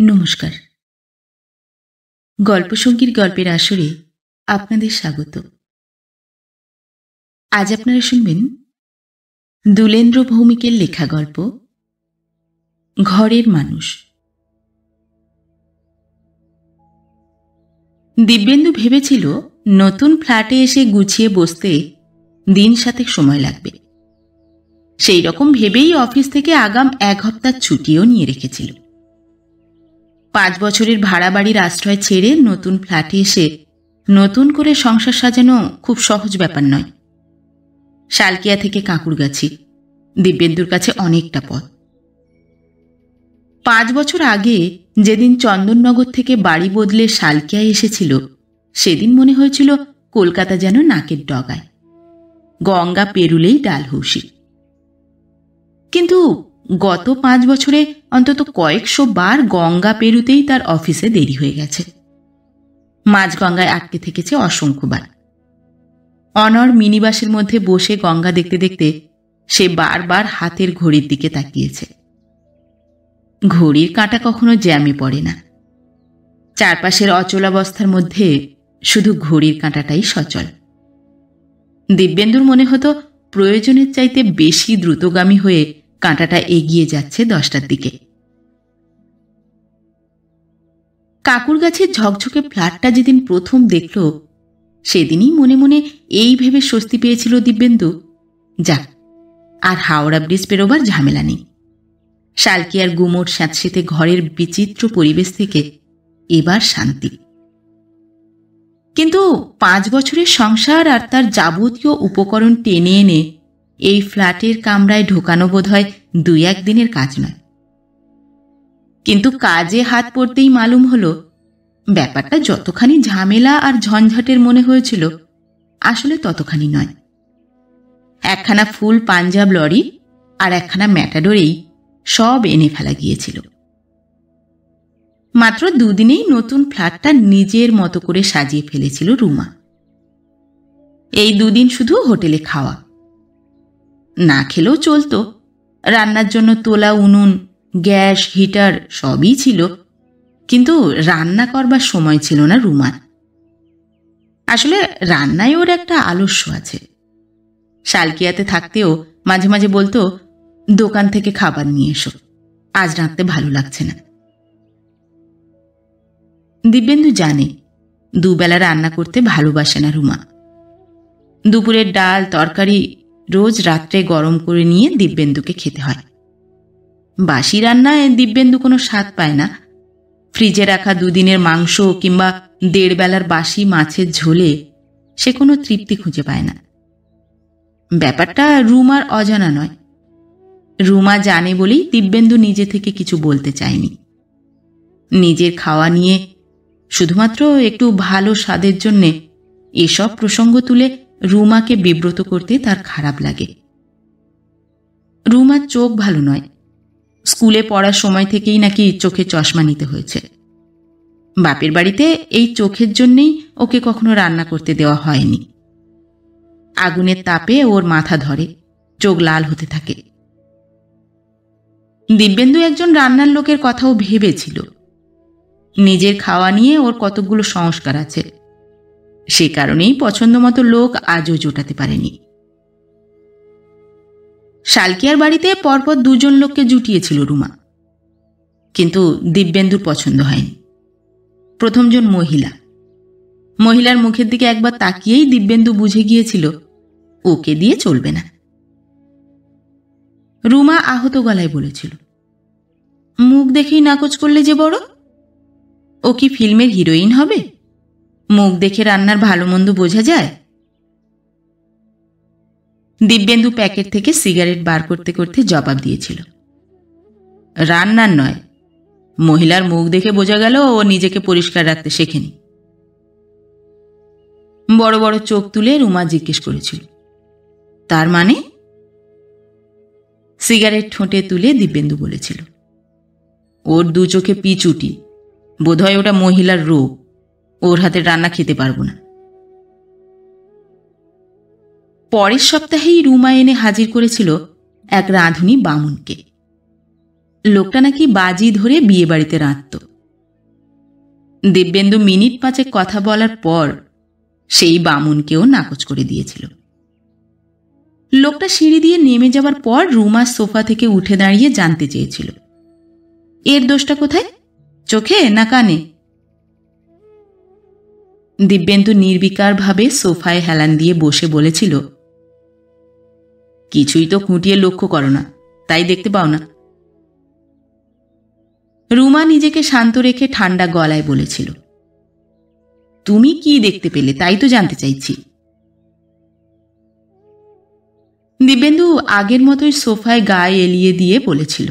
নমস্কার। গল্পসঙ্গীর গল্পের আসরে আপনাদের স্বাগত। আজ আপনারা শুনবেন দুলেন্দ্র ভৌমিকের লেখা গল্প ঘরের মানুষ। দিব্যেন্দু ভেবেছিল নতুন ফ্ল্যাটে এসে গুছিয়ে বসতে দিন সাতেক সময় লাগবে। সেই রকম ভেবেই অফিস থেকে আগাম 1 সপ্তাহ ছুটিও নিয়ে রেখেছিল। 5 বছরের ভাড়া বাড়ির আশ্রয় ছেড়ে নতুন ফ্ল্যাটে এসে নতুন করে সংসার সাজানো খুব সহজ ব্যাপার নয়। শালকিয়া থেকে কাঁকুরগাছি দিব্যেন্দুর কাছে অনেকটা পথ। 5 বছর আগে যেদিন চন্দননগর থেকে বাড়ি বদলে শালকিয়া এসেছিল, সেদিন মনে হয়েছিল কলকাতা যেন নাকের ডগায়, গঙ্গা পেরুলেই ডালহৌসি। কিন্তু গত 5 বছরে অন্তত কয়েকশো বার গঙ্গা পেরুতেই তার অফিসে দেরি হয়ে গেছে। মাঝগঙ্গায় আটকে থেকেছে অসংখ্যবার। অনর মিনিবাসের মধ্যে বসে গঙ্গা দেখতে দেখতে সে বারবার হাতের ঘড়ির দিকে তাকিয়েছে। ঘড়ির কাঁটা কখনো জ্যামে পড়ে না। চারপাশের অচলাবস্থার মধ্যে শুধু ঘড়ির কাঁটাটাই সচল। দিব্যেন্দুর মনে হতো প্রয়োজনের চাইতে বেশি দ্রুতগামী হয়ে কাঁটাটা এগিয়ে যাচ্ছে 10টার দিকে। কাঁকুরগাছির ঝকঝকে ফ্ল্যাটটা যেদিন প্রথম দেখল, সেদিনই মনে মনে এই ভেবে স্বস্তি পেয়েছিল দিব্যেন্দু, যাক, আর হাওড়া ব্রিজ পেরোবার ঝামেলা নেই। শালকিয়ার গুমোট স্যাঁতসেঁতে ঘরের বিচিত্র পরিবেশ থেকে এবার শান্তি। কিন্তু 5 বছরের সংসার আর তার যাবতীয় উপকরণ টেনে এনে এই ফ্ল্যাটের কামরায় ঢোকানো বোধহয় 2-1 দিনের কাজ নয়। কিন্তু কাজে হাত পড়তেই মালুম হলো ব্যাপারটা যতখানি ঝামেলা আর ঝঞ্ঝাটের মনে হয়েছিল, আসলে ততখানি নয়। একখানা ফুল পাঞ্জাব লরি আর একখানা ম্যাটাডোরেই সব এনে ফেলা গিয়েছিল। মাত্র 2 দিনেই নতুন ফ্ল্যাটটা নিজের মতো করে সাজিয়ে ফেলেছিল রুমা। এই 2 দিন শুধু হোটেলে খাওয়া, না খেলেও চলতো। রান্নার জন্য তোলা উনুন, গ্যাস, হিটার সবই ছিল, কিন্তু রান্না করবার সময় ছিল না রুমার। আসলে রান্নায় ওর একটা আলস্য আছে। শালকিয়াতে থাকতেও মাঝে মাঝে বলতো, দোকান থেকে খাবার নিয়ে এসো, আজ রাঁধতে ভালো লাগছে না। দিব্যেন্দু জানে দুবেলা রান্না করতে ভালোবাসে না রুমা। দুপুরের ডাল তরকারি রোজ রাত্রে গরম করে নিয়ে দিব্যেন্দুকে খেতে হয়। বাসি রান্নায় দিব্যেন্দু কোনো স্বাদ পায় না। ফ্রিজে রাখা 2 দিনের মাংস কিংবা 1.5 বেলার বাসি মাছের ঝোলে সে কোনো তৃপ্তি খুঁজে পায় না। ব্যাপারটা রুমার অজানা নয়। রুমা জানে বলেই দিব্যেন্দু নিজে থেকে কিছু বলতে চায়নি। নিজের খাওয়া নিয়ে শুধুমাত্র একটু ভালো স্বাদের জন্যে এসব প্রসঙ্গ তুলে রুমাকে বিব্রত করতে তার খারাপ লাগে। রুমার চোখ ভালো নয়। স্কুলে পড়ার সময় থেকেই নাকি চোখে চশমা নিতে হয়েছে। বাপের বাড়িতে এই চোখের জন্যেই ওকে কখনো রান্না করতে দেওয়া হয়নি। আগুনের তাপে ওর মাথা ধরে, চোখ লাল হতে থাকে। দিব্যেন্দু একজন রান্নার লোকের কথাও ভেবেছিল। নিজের খাওয়া নিয়ে ওর কতকগুলো সংস্কার আছে, সে কারণেই পছন্দ মতো লোক আজও জোটাতে পারেনি। শালকিয়ার বাড়িতে পরপর 2 জন লোককে জুটিয়েছিল রুমা, কিন্তু দিব্যেন্দুর পছন্দ হয়নি। প্রথমজন মহিলা। মহিলার মুখের দিকে একবার তাকিয়েই দিব্যেন্দু বুঝে গিয়েছিল ওকে দিয়ে চলবে না। রুমা আহত গলায় বলেছিল, মুখ দেখেই নাকচ করলে যে বড়, ও কি ফিল্মের হিরোইন হবে? মুখ দেখে রান্নার ভালো মন্দ বোঝা যায়? দিব্যেন্দু প্যাকেট থেকে সিগারেট বার করতে করতে জবাব দিয়েছিল, রান্নার নয়, মহিলার মুখ দেখে বোঝা গেল ও নিজেকে পরিষ্কার রাখতে শেখেনি। বড় বড় চোখ তুলে রুমা জিজ্ঞেস করেছিল, তার মানে? সিগারেট ঠোঁটে তুলে দিব্যেন্দু বলেছিল, ওর 2 চোখে পিচুটি, বোধহয় ওটা মহিলার রোগ, ওর হাতে রান্না খেতে পারবো না। পরের সপ্তাহেই রুমা এনে হাজির করেছিল এক রাঁধুনি বামুনকে। লোকটা নাকি বাজি ধরে বিয়ে বাড়িতে রাঁধত। দিব্যেন্দু মিনিট 5 কথা বলার পর সেই বামুনকেও নাকচ করে দিয়েছিল। লোকটা সিঁড়ি দিয়ে নেমে যাওয়ার পর রুমা সোফা থেকে উঠে দাঁড়িয়ে জানতে চেয়েছিল, এর দোষটা কোথায়, চোখে না কানে? দিব্যেন্দু নির্বিকারভাবে সোফায় হেলান দিয়ে বসে বলেছিল, কিছুই তো খুঁটিয়ে লক্ষ্য করো না, তাই দেখতে পাও না। রুমা নিজেকে শান্ত রেখে ঠান্ডা গলায় বলেছিল, তুমি কি দেখতে পেলে তাই তো জানতে চাইছি। দিব্যেন্দু আগের মতোই সোফায় গায়ে এলিয়ে দিয়ে বলেছিল,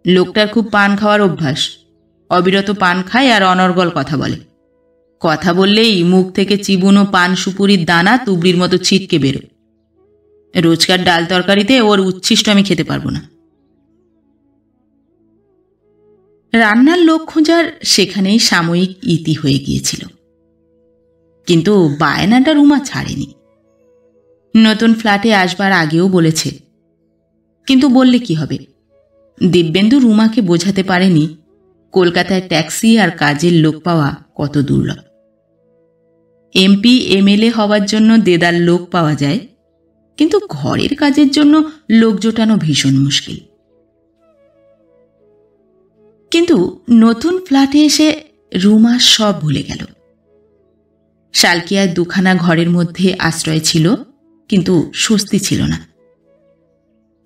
লোকটার খুব পান খাওয়ার অভ্যাস, অবিরত পান খায় আর অনর্গল কথা বলে। কথা বললেই মুখ থেকে চিবুনো পান সুপুরির দানা তুবড়ির মতো ছিটকে বেরোয়। রোজকার ডাল তরকারিতে ওর উচ্ছিষ্ট আমি খেতে পারবো না। রান্নার লোক খোঁজার সেখানেই সাময়িক ইতি হয়ে গিয়েছিল, কিন্তু বায়নাটা রুমা ছাড়েনি। নতুন ফ্ল্যাটে আসবার আগেও বলেছে, কিন্তু বললে কি হবে? দিব্যেন্দু রুমাকে বোঝাতে পারেনি কলকাতায় ট্যাক্সি আর কাজের লোক পাওয়া কত দুর্লভ। এমপি এমএলএ হওয়ার জন্য দেদার লোক পাওয়া যায়, কিন্তু ঘরের কাজের জন্য লোক জোটানো ভীষণ মুশকিল। কিন্তু নতুন ফ্ল্যাটে এসে রুমা সব ভুলে গেল। শালকিয়ায় দুখানা ঘরের মধ্যে আশ্রয় ছিল, কিন্তু স্বস্তি ছিল না।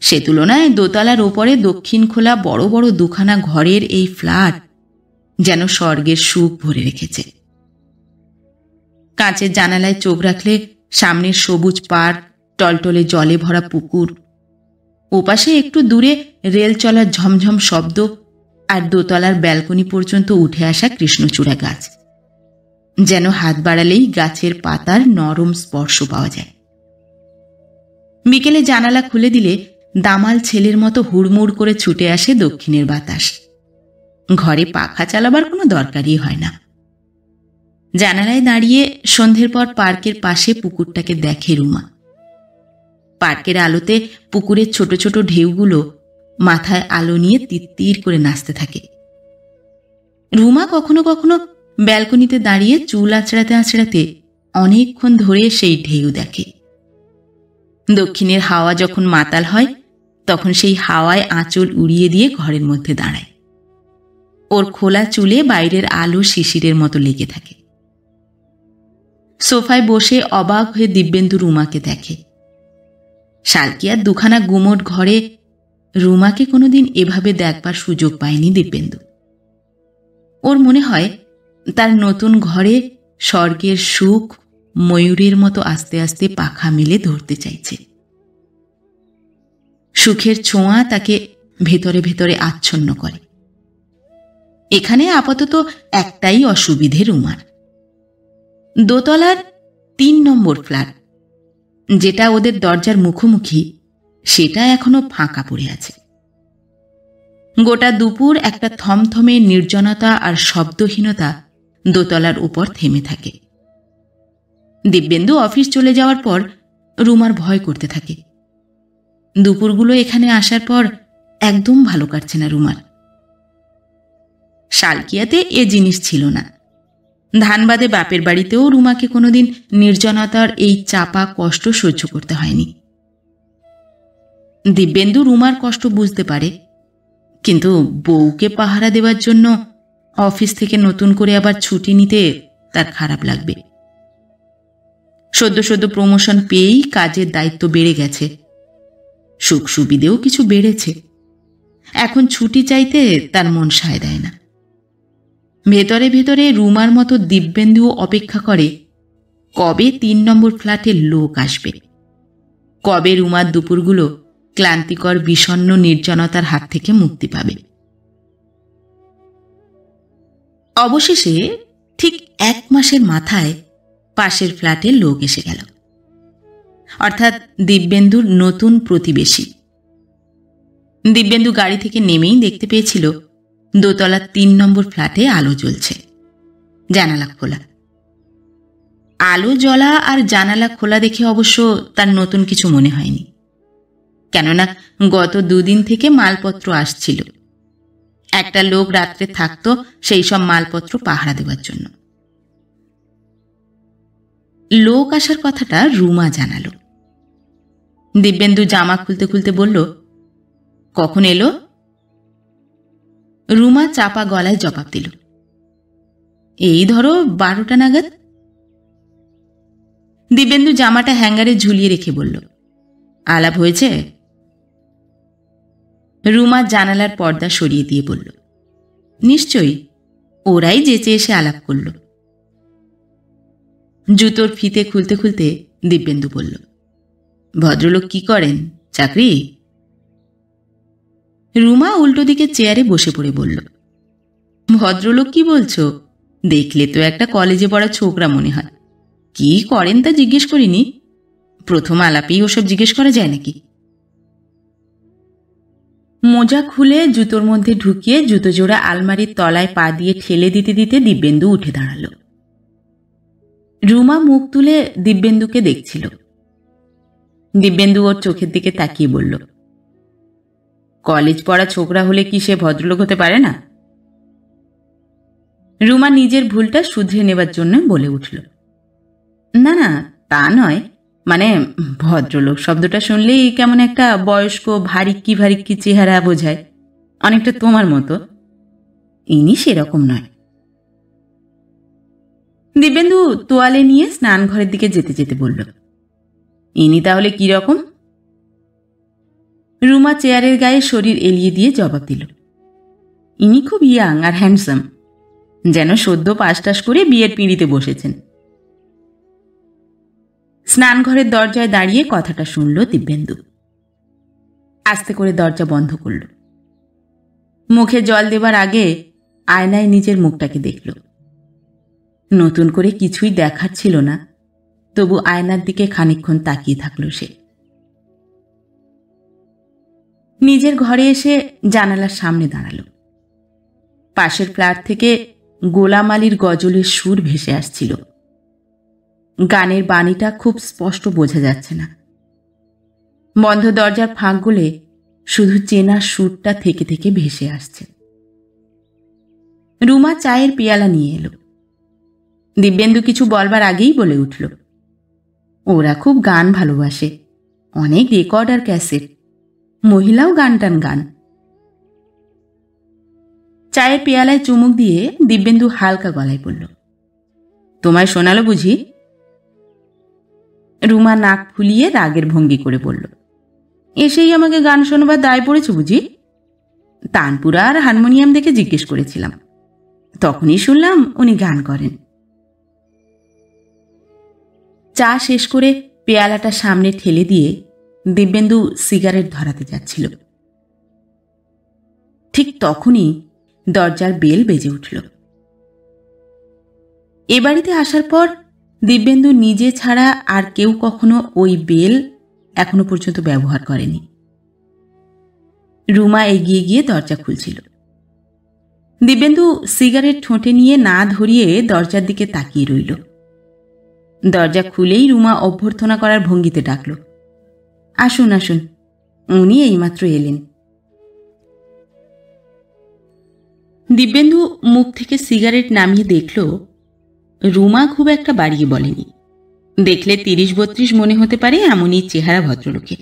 সে তুলনায় দোতলার ওপরে দক্ষিণ খোলা বড় বড় দুখানা ঘরের এই ফ্ল্যাট যেন স্বর্গের সুখ ভরে রেখেছে। কাঁচের জানালায় চোখ রাখলে সামনের সবুজ পাড়, টলটলে জলে ভরা পুকুর, ওপাশে একটু দূরে রেল চলার ঝমঝম শব্দ, আর দোতলার ব্যালকনি পর্যন্ত উঠে আসা কৃষ্ণচূড়া গাছ, যেন হাত বাড়ালেই গাছের পাতার নরম স্পর্শ পাওয়া যায়। বিকেলে জানালা খুলে দিলে দামাল ছেলের মতো হুড়মুড় করে ছুটে আসে দক্ষিণের বাতাস। ঘরে পাখা চালাবার কোনো দরকারই হয় না। জানালায় দাঁড়িয়ে সন্ধ্যের পর পার্কের পাশে পুকুরটাকে দেখে রুমা। পার্কের আলোতে পুকুরের ছোট ছোট ঢেউগুলো মাথায় আলো নিয়ে তিত্তির করে নাচতে থাকে। রুমা কখনো কখনো ব্যালকনিতে দাঁড়িয়ে চুল আঁচড়াতে আঁচড়াতে অনেকক্ষণ ধরে সেই ঢেউ দেখে। দক্ষিণের হাওয়া যখন মাতাল হয়, তখন সেই হাওয়ায় আঁচল উড়িয়ে দিয়ে ঘরের মধ্যে দাঁড়ায়। ওর খোলা চুলে বাইরের আলো শিশিরের মতো লেগে থাকে। সোফায় বসে অবাক হয়ে দিব্যেন্দু রুমাকে দেখে। শালকিয়ার দুখানা গুমোট ঘরে রুমাকে কোনোদিন এভাবে দেখবার সুযোগ পায়নি দিব্যেন্দু। ওর মনে হয় তার নতুন ঘরে স্বর্গের সুখ ময়ূরের মতো আস্তে আস্তে পাখা মেলে ধরতে চাইছে। সুখের ছোঁয়া তাকে ভেতরে ভেতরে আচ্ছন্ন করে। এখানে আপাতত একটাই অসুবিধে রুমার, দোতলার 3 নম্বর ফ্ল্যাট, যেটা ওদের দরজার মুখোমুখি, সেটা এখনো ফাঁকা পড়ে আছে। গোটা দুপুর একটা থমথমে নির্জনতা আর শব্দহীনতা দোতলার উপর থেমে থাকে। দিব্যেন্দু অফিস চলে যাওয়ার পর রুমার ভয় করতে থাকে। দুপুরগুলো এখানে আসার পর একদম ভালো কাটছে না রুমার। শালকিয়াতে এ জিনিস ছিল না। ধানবাদে বাপের বাড়িতেও রুমাকে কোনোদিন নির্জনতার এই চাপা কষ্ট সহ্য করতে হয়নি। দিব্যেন্দু রুমার কষ্ট বুঝতে পারে, কিন্তু বউকে পাহারা দেওয়ার জন্য অফিস থেকে নতুন করে আবার ছুটি নিতে তার খারাপ লাগবে। সদ্য সদ্য প্রমোশন পেয়েই কাজের দায়িত্ব বেড়ে গেছে, সুখ সুবিধেও কিছু বেড়েছে। এখন ছুটি চাইতে তার মন সায় দেয় না। ভেতরে ভেতরে রুমার মতো দিব্যেন্দুও অপেক্ষা করে কবে 3 নম্বর ফ্ল্যাটের লোক আসবে, কবে রুমার দুপুরগুলো ক্লান্তিকর বিষণ্ণ নির্জনতার হাত থেকে মুক্তি পাবে। অবশেষে ঠিক 1 মাসের মাথায় পাশের ফ্ল্যাটে লোক এসে গেল, অর্থাৎ দিব্যেন্দুর নতুন প্রতিবেশী। দিব্যেন্দু গাড়ি থেকে নেমেই দেখতে পেয়েছিল দোতলার 3 নম্বর ফ্ল্যাটে আলো জ্বলছে, জানালা খোলা। আলো জ্বলা আর জানালা খোলা দেখে অবশ্য তার নতুন কিছু মনে হয়নি, কেননা গত 2 দিন থেকে মালপত্র আসছিল। একটা লোক রাত্রে থাকতো সেই সব মালপত্র পাহারা দেওয়ার জন্য। লোক আসার কথাটা রুমা জানালো। দিব্যেন্দু জামা খুলতে খুলতে বলল, কখন এলো? রুমা চাপা গলায় জবাব দিল, এই ধরো 12টা নাগাদ। দিব্যেন্দু জামাটা হ্যাঙ্গারে ঝুলিয়ে রেখে বলল, আলাপ হয়েছে? রুমা জানালার পর্দা সরিয়ে দিয়ে বলল, নিশ্চয়ই, ওরাই যেচে এসে আলাপ করল। জুতোর ফিতে খুলতে খুলতে দিব্যেন্দু বলল, ভদ্রলোক কি করেন, চাকরি? রুমা উল্টো দিকে চেয়ারে বসে পড়ে বলল, ভদ্রলোক কি বলছো? দেখলে তো একটা কলেজে পড়া ছোকরা মনে হয়। কি করেন তা জিজ্ঞেস করিনি, প্রথম আলাপেই ওসব জিজ্ঞেস করা যায় নাকি? মোজা খুলে জুতোর মধ্যে ঢুকিয়ে জুতো জোড়া আলমারির তলায় পা দিয়ে ঠেলে দিতে দিতে দিব্যেন্দু উঠে দাঁড়াল। রুমা মুখ তুলে দিব্যেন্দুকে দেখছিল। দিব্যেন্দু ওর চোখের দিকে তাকিয়ে বলল, কলেজ পড়া ছোকরা হলে কি সে ভদ্রলোক হতে পারে না? রুমা নিজের ভুলটা শুধরে নেবার জন্য বলে উঠল, না না, তা নয়, মানে ভদ্রলোক শব্দটা শুনলেই কেমন একটা বয়স্ক ভারিক্কি ভারিক্কি চেহারা বোঝায়, অনেকটা তোমার মতো। ইনি সেরকম নয়। দিব্যেন্দু তোয়ালে নিয়ে স্নান ঘরের দিকে যেতে যেতে বলল, ইনি তাহলে কি রকম? রুমা চেয়ারের গায়ে শরীর এলিয়ে দিয়ে জবাব দিল, ইনি খুব ইয়াং আর হ্যান্ডসাম, যেন সদ্য পাশ টাশ করে বিয়ের পিঁড়িতে বসেছেন। স্নানঘরের দরজায় দাঁড়িয়ে কথাটা শুনল দিব্যেন্দু। আস্তে করে দরজা বন্ধ করল। মুখে জল দেবার আগে আয়নায় নিজের মুখটাকে দেখল। নতুন করে কিছুই দেখার ছিল না, তবু আয়নার দিকে খানিকক্ষণ তাকিয়ে থাকল সে। নিজের ঘরে এসে জানালার সামনে দাঁড়াল। পাশের ফ্ল্যাট থেকে গোলাম আলীর গজলের সুর ভেসে আসছিল। গানের বাণীটা খুব স্পষ্ট বোঝা যাচ্ছে না। বন্ধ দরজার ফাঁক গলে শুধু চেনা সুরটা থেকে থেকে ভেসে আসছে। রুমা চায়ের পেয়ালা নিয়ে এলো। দিব্যেন্দু কিছু বলবার আগেই বলে উঠল, ওরা খুব গান ভালোবাসে, অনেক রেকর্ড আর ক্যাসেট, মহিলাও গান টান গান। চায়ের পেয়ালায় চুমুক দিয়ে দিব্যেন্দু হালকা গলায় বলল, তোমায় শোনালো বুঝি? রুমা নাক ফুলিয়ে রাগের ভঙ্গি করে বলল, এসেই আমাকে গান শোনবার দায় পড়েছে বুঝি? তানপুরা আর হারমোনিয়াম দেখে জিজ্ঞেস করেছিলাম, তখনই শুনলাম উনি গান করেন। চা শেষ করে পেয়ালাটা সামনে ঠেলে দিয়ে দিব্যেন্দু সিগারেট ধরাতে যাচ্ছিল। ঠিক তখনই দরজার বেল বেজে উঠল। এ বাড়িতে আসার পর দিব্যেন্দু নিজে ছাড়া আর কেউ কখনো ওই বেল এখনো পর্যন্ত ব্যবহার করেনি। রুমা এগিয়ে গিয়ে দরজা খুলছিল। দিব্যেন্দু সিগারেট ঠোঁটে নিয়ে না ধরিয়ে দরজার দিকে তাকিয়ে রইল। দরজা খুলেই রুমা অভ্যর্থনা করার ভঙ্গিতে ডাকল, আসুন আসুন, উনি এইমাত্র এলেন। দিব্যেন্দু মুখ থেকে সিগারেট নামিয়ে দেখল, রুমা খুব একটা বাড়িয়ে বলেনি। দেখলে 30-32 মনে হতে পারে, এমনই চেহারা ভদ্রলোকের।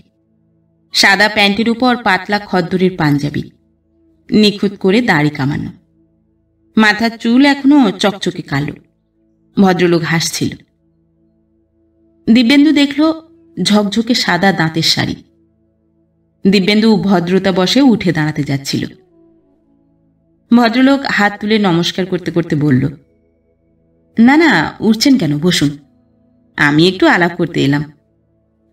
সাদা প্যান্টের উপর পাতলা খদ্দরের পাঞ্জাবি, নিখুঁত করে দাড়ি কামানো, মাথার চুল এখনো চকচকে কালো। ভদ্রলোক হাসছিল। দিব্যেন্দু দেখল ঝকঝকে সাদা দাঁতের শাড়ি। দিব্যেন্দু ভদ্রতা বসে উঠে দাঁড়াতে যাচ্ছিল। ভদ্রলোক হাত তুলে নমস্কার করতে করতে বলল, না না, উঠছেন কেন, বসুন। আমি একটু আলাপ করতে এলাম।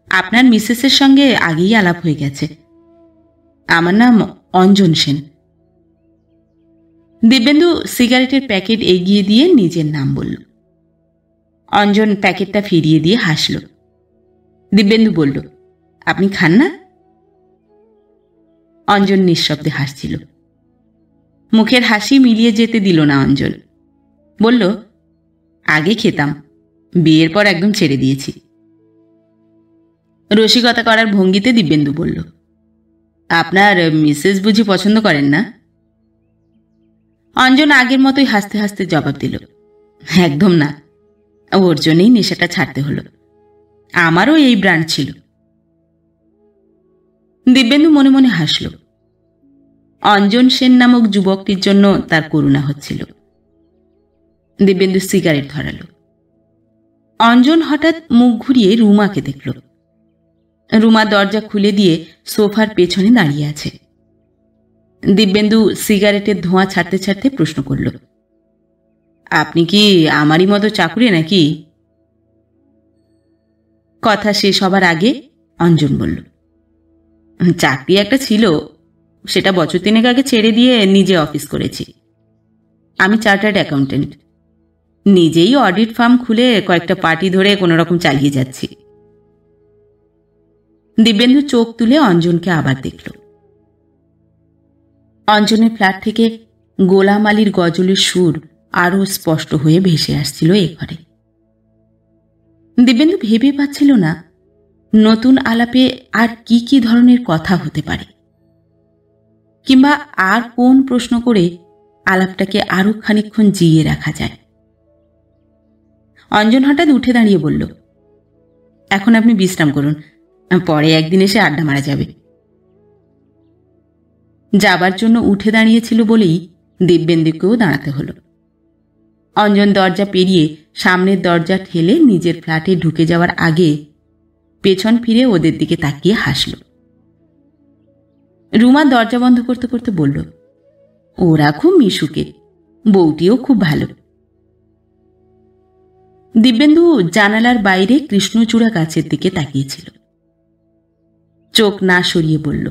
আপনার মিসেসের সঙ্গে আগেই আলাপ হয়ে গেছে। আমার নাম অঞ্জন সেন। দিব্যেন্দু সিগারেটের প্যাকেট এগিয়ে দিয়ে নিজের নাম বলল। অঞ্জন প্যাকেটটা ফিরিয়ে দিয়ে হাসল। দিব্যেন্দু বলল, আপনি খান না? অঞ্জন নিঃশব্দে হাসছিল। মুখের হাসি মিলিয়ে যেতে দিল না অঞ্জন। বলল, আগে খেতাম, বিয়ের পর একদম ছেড়ে দিয়েছি। রসিকতা করার ভঙ্গিতে দিব্যেন্দু বলল, আপনার মিসেস বুঝি পছন্দ করেন না? অঞ্জন আগের মতোই হাসতে হাসতে জবাব দিল, একদম না, ওর জন্যই নেশাটা ছাড়তে হলো। আমারও এই ব্র্যান্ড ছিল। দিব্যেন্দু মনে মনে হাসল। অঞ্জন সেন নামক যুবকটির জন্য তার করুণা হচ্ছিল। দিব্যেন্দু সিগারেট ধরালো। অঞ্জন হঠাৎ মুখ ঘুরিয়ে রুমাকে দেখল। রুমা দরজা খুলে দিয়ে সোফার পেছনে দাঁড়িয়ে আছে। দিব্যেন্দু সিগারেটের ধোঁয়া ছাড়তে ছাড়তে প্রশ্ন করল, আপনি কি আমারই মতো চাকুরে নাকি? কথা শেষ হবার আগে অঞ্জন বলল, চাকরি একটা ছিল, সেটা বছর 3 আগে ছেড়ে দিয়ে নিজে অফিস করেছি। আমি চার্টার্ড অ্যাকাউন্টেন্ট। নিজেই অডিট ফার্ম খুলে কয়েকটা পার্টি ধরে কোনো রকম চালিয়ে যাচ্ছি। দিব্যেন্দু চোখ তুলে অঞ্জনকে আবার দেখল। অঞ্জনের ফ্ল্যাট থেকে গোলাম আলীর গজলের সুর আরও স্পষ্ট হয়ে ভেসে আসছিল এ ঘরে। দিব্যেন্দু ভেবে পাচ্ছিল না নতুন আলাপে আর কি কি ধরনের কথা হতে পারে, কিংবা আর কোন প্রশ্ন করে আলাপটাকে আরো খানিকক্ষণ জিয়ে রাখা যায়। অঞ্জন হঠাৎ উঠে দাঁড়িয়ে বলল, এখন আপনি বিশ্রাম করুন, পরে একদিন এসে আড্ডা মারা যাবে। যাবার জন্য উঠে দাঁড়িয়েছিল বলেই দিব্যেন্দুকেও দাঁড়াতে হলো। অঞ্জন দরজা পেরিয়ে সামনের দরজা ঠেলে নিজের ফ্ল্যাটে ঢুকে যাওয়ার আগে পেছন ফিরে ওদের দিকে তাকিয়ে হাসল। রুমা দরজা বন্ধ করতে করতে বলল, ওরা খুব মিশুকে, বউটিও খুব ভালো। দিব্যেন্দু জানালার বাইরে কৃষ্ণচূড়া গাছের দিকে তাকিয়েছিল। চোখ না সরিয়ে বলল,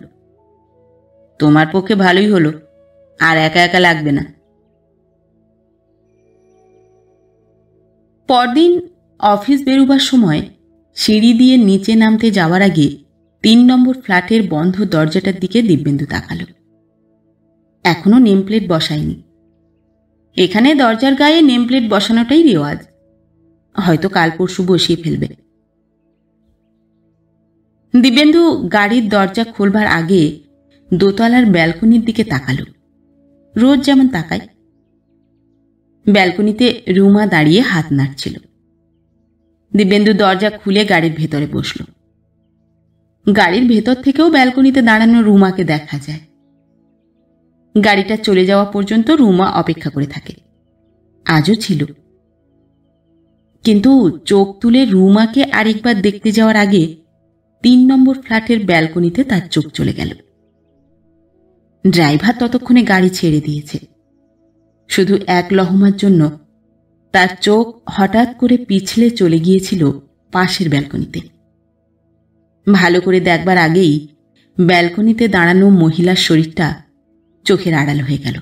তোমার পক্ষে ভালোই হলো, আর একা একা লাগবে না। পরদিন অফিস বেরোবার সময় সিঁড়ি দিয়ে নিচে নামতে যাওয়ার আগে 3 নম্বর ফ্ল্যাটের বন্ধ দরজাটার দিকে দিব্যেন্দু তাকাল। এখনো নেমপ্লেট বসায়নি। এখানে দরজার গায়ে নেমপ্লেট বসানোটাই রেওয়াজ, হয়তো কাল পরশু বসিয়ে ফেলবে। দিব্যেন্দু গাড়ির দরজা খোলবার আগে দোতলার ব্যালকনির দিকে তাকাল, রোজ যেমন তাকায়। ব্যালকনিতে রুমা দাঁড়িয়ে হাত নাড়ছিল। দিব্যেন্দু দরজা খুলে গাড়ির ভেতরে বসল। গাড়ির ভেতর থেকেও ব্যালকনিতে দাঁড়ানো রুমাকে দেখা যায়। গাড়িটা চলে যাওয়া পর্যন্ত রুমা অপেক্ষা করে থাকে, আজও ছিল। কিন্তু চোখ তুলে রুমাকে আরেকবার দেখতে যাওয়ার আগে 3 নম্বর ফ্ল্যাটের ব্যালকনিতে তার চোখ চলে গেল। ড্রাইভার ততক্ষণে গাড়ি ছেড়ে দিয়েছে। শুধু এক লহমার জন্য তার চোখ হঠাৎ করে পিছলে চলে গিয়েছিল পাশের ব্যালকনিতে। ভালো করে দেখবার আগেই ব্যালকনিতে দাঁড়ানো মহিলার শরীরটা চোখের আড়াল হয়ে গেল।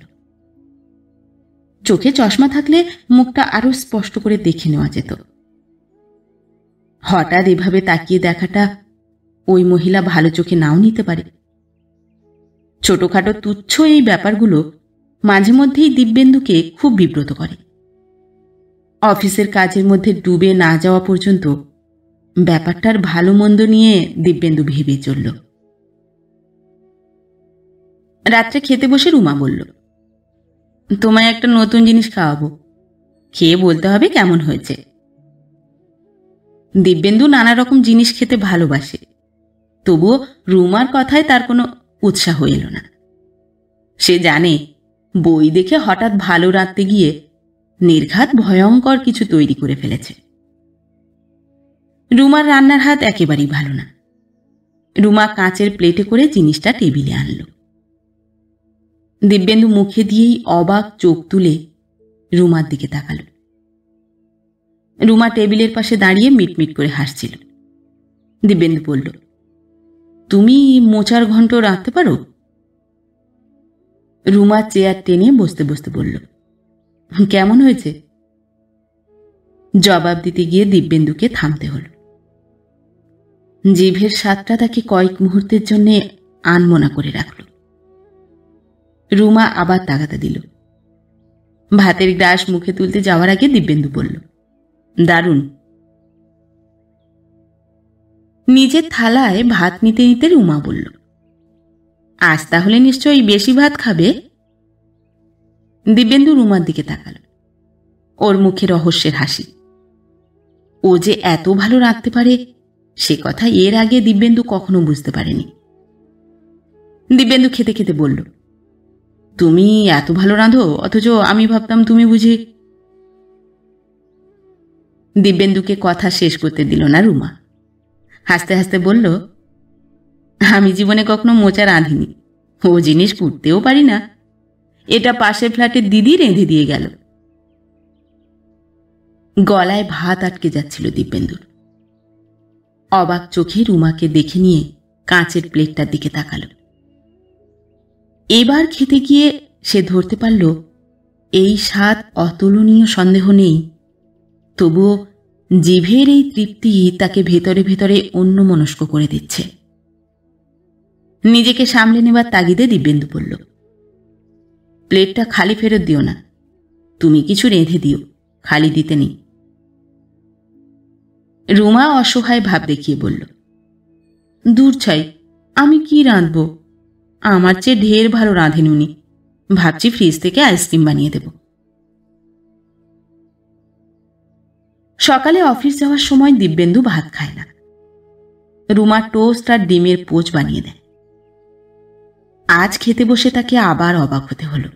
চোখে চশমা থাকলে মুখটা আরো স্পষ্ট করে দেখে নেওয়া যেত। হঠাৎ এভাবে তাকিয়ে দেখাটা ওই মহিলা ভালো চোখে নাও নিতে পারে। ছোটখাটো তুচ্ছ এই ব্যাপারগুলো মাঝে মধ্যেই দিব্যেন্দুকে খুব বিব্রত করে। অফিসের কাজের মধ্যে ডুবে না যাওয়া পর্যন্ত ব্যাপারটার ভালো মন্দ নিয়ে দিব্যেন্দু ভেবে চলল। রাত্রে খেতে বসে রুমা বলল, তোমায় একটা নতুন জিনিস খাওয়াবো, খেয়ে বলতে হবে কেমন হয়েছে। দিব্যেন্দু নানা রকম জিনিস খেতে ভালোবাসে, তবুও রুমার কথায় তার কোনো উৎসাহ এলো না। সে জানে বই দেখে হঠাৎ ভালো রাঁধতে গিয়ে নির্ঘাত ভয়ঙ্কর কিছু তৈরি করে ফেলেছে। রুমার রান্নার হাত একেবারেই ভালো না। রুমা কাঁচের প্লেটে করে জিনিসটা টেবিলে আনল। দিব্যেন্দু মুখে দিয়েই অবাক চোখ তুলে রুমার দিকে তাকাল। রুমা টেবিলের পাশে দাঁড়িয়ে মিটমিট করে হাসছিল। দিব্যেন্দু বলল, তুমি মোচার ঘন্ট রাঁধতে পারো? রুমা চেয়ার টেনে বসতে বসতে বলল, কেমন হয়েছে? জবাব দিতে গিয়ে দিব্যেন্দুকে থামতে হল। জিভের স্বাদটা তাকে কয়েক মুহূর্তের জন্য আনমনা করে রাখল। রুমা আবার তাগাদা দিল। ভাতের গ্রাস মুখে তুলতে যাওয়ার আগে দিব্যেন্দু বলল, দারুণ। নিজের থালায় ভাত নিতে নিতে রুমা বলল, আজ তাহলে নিশ্চয়ই বেশি ভাত খাবে? দিব্যেন্দু রুমার দিকে তাকাল। ওর মুখে রহস্যের হাসি। ও যে এত ভালো রাঁধতে পারে সে কথা এর আগে দিব্যেন্দু কখনো বুঝতে পারেনি। দিব্যেন্দু খেতে খেতে বলল, তুমি এত ভালো রাঁধো, অথচ আমি ভাবতাম তুমি বুঝি। দিব্যেন্দুকে কথা শেষ করতে দিল না রুমা। হাসতে হাসতে বলল, আমি জীবনে কখনো মোচা রাঁধিনি, ও জিনিস করতেও পারি না। এটা পাশের ফ্ল্যাটের দিদি রেঁধে দিয়ে গেল। গলায় ভাত আটকে যাচ্ছিল দিব্যেন্দুর। অবাক চোখে রুমাকে দেখে নিয়ে কাঁচের প্লেটটার দিকে তাকাল। এবার খেতে গিয়ে সে ধরতে পারল এই স্বাদ অতুলনীয়, সন্দেহ নেই, তবুও জিভের এই তৃপ্তি তাকে ভেতরে ভেতরে অন্যমনস্ক করে দিচ্ছে। নিজেকে সামলে নেবার তাগিদে দিব্যেন্দু বলল, প্লেটটা খালি ফেরত দিও না, তুমি কিছু রেঁধে দিও, খালি দিতে নেই। রুমা অসহায় ভাব দেখিয়ে বলল, দূর ছাই, আমি কি রাঁধব, আমার চেয়ে ঢের ভালো রাঁধেন উনি, ভাবছি ফ্রিজ থেকে আইসক্রিম বানিয়ে দেব। সকালে অফিস যাওয়ার সময় দিব্যেন্দু ভাত খায় না। রুমা টোস্ট আর ডিমের পোচ বানিয়ে দেয়। আজ খেতে বসে তাকে আবার অবাক হতে হলো।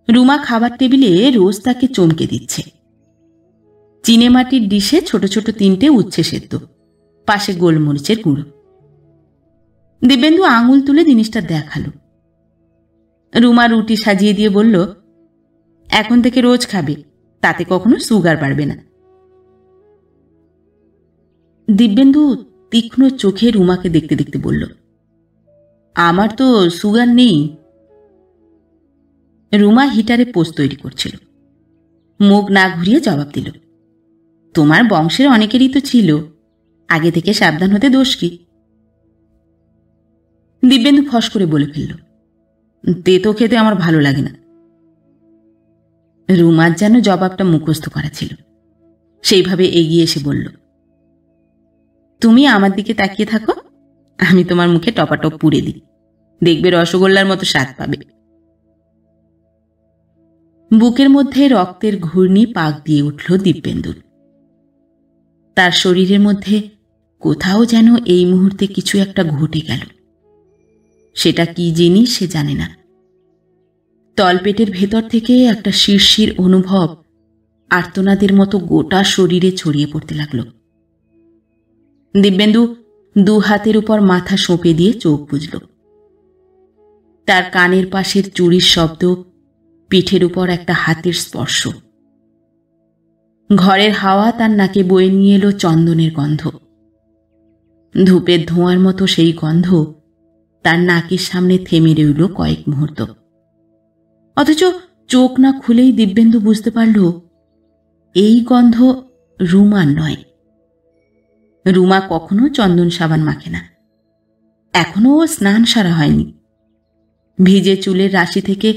রুমা খাবার টেবিলে রোজ তাকে চমকে দিচ্ছে। চিনেমাটির ডিশে ছোট ছোট 3টে উচ্ছে সেদ্ধ, পাশে গোলমরিচের গুঁড়ো। দিব্যেন্দু আঙুল তুলে জিনিসটা দেখালো। রুমা রুটি সাজিয়ে দিয়ে বলল, এখন থেকে রোজ খাবে, তাতে কখনো সুগার বাড়বে না। দিব্যেন্দু তীক্ষ্ণ চোখে রুমাকে দেখতে দেখতে বলল, আমার তো সুগার নেই। রুমা হিটারে পোস্ট তৈরি করছিল। মুখ না ঘুরিয়ে জবাব দিল, তোমার বংশের অনেকেরই তো ছিল, আগে থেকে সাবধান হতে দোষ কি? দিব্যেন্দু ফস করে বলে ফেলল, তেতো খেতে আমার ভালো লাগে না। রুমার যেন জবাবটা মুখস্থ করা ছিল, সেইভাবে এগিয়ে এসে বলল, তুমি আমার দিকে তাকিয়ে থাকো, আমি তোমার মুখে টপাটপ পুড়ে দিই, দেখবে রসগোল্লার মতো স্বাদ পাবে। বুকের মধ্যে রক্তের ঘূর্ণি পাক দিয়ে উঠল দিব্যেন্দুর। তার শরীরের মধ্যে কোথাও যেন এই মুহূর্তে কিছু একটা ঘটে গেল। সেটা কি জিনিস সে জানে না। তলপেটের ভেতর থেকে একটা শিরশির অনুভব আর্তনাদের মতো গোটা শরীরে ছড়িয়ে পড়তে লাগল। দিব্যেন্দু 2 হাতের উপর মাথা সঁপে দিয়ে চোখ বুজল। তার কানের পাশের চুড়ির শব্দ, পিঠের উপর একটা হাতের স্পর্শ। ঘরের হাওয়া তার নাকে বয়ে নিয়ে এলো চন্দনের গন্ধ। ধূপের ধোঁয়ার মতো সেই গন্ধ তার নাকের সামনে থেমে রইল কয়েক মুহূর্ত। অথচ চোখ না খুলেই দিব্যেন্দু বুঝতে পারল এই গন্ধ রুমার নয়। রুমা কখনো চন্দন সাবান মাখে না, এখনো ও স্নান সারা হয়নি। ভিজে চুলের রাশি থেকে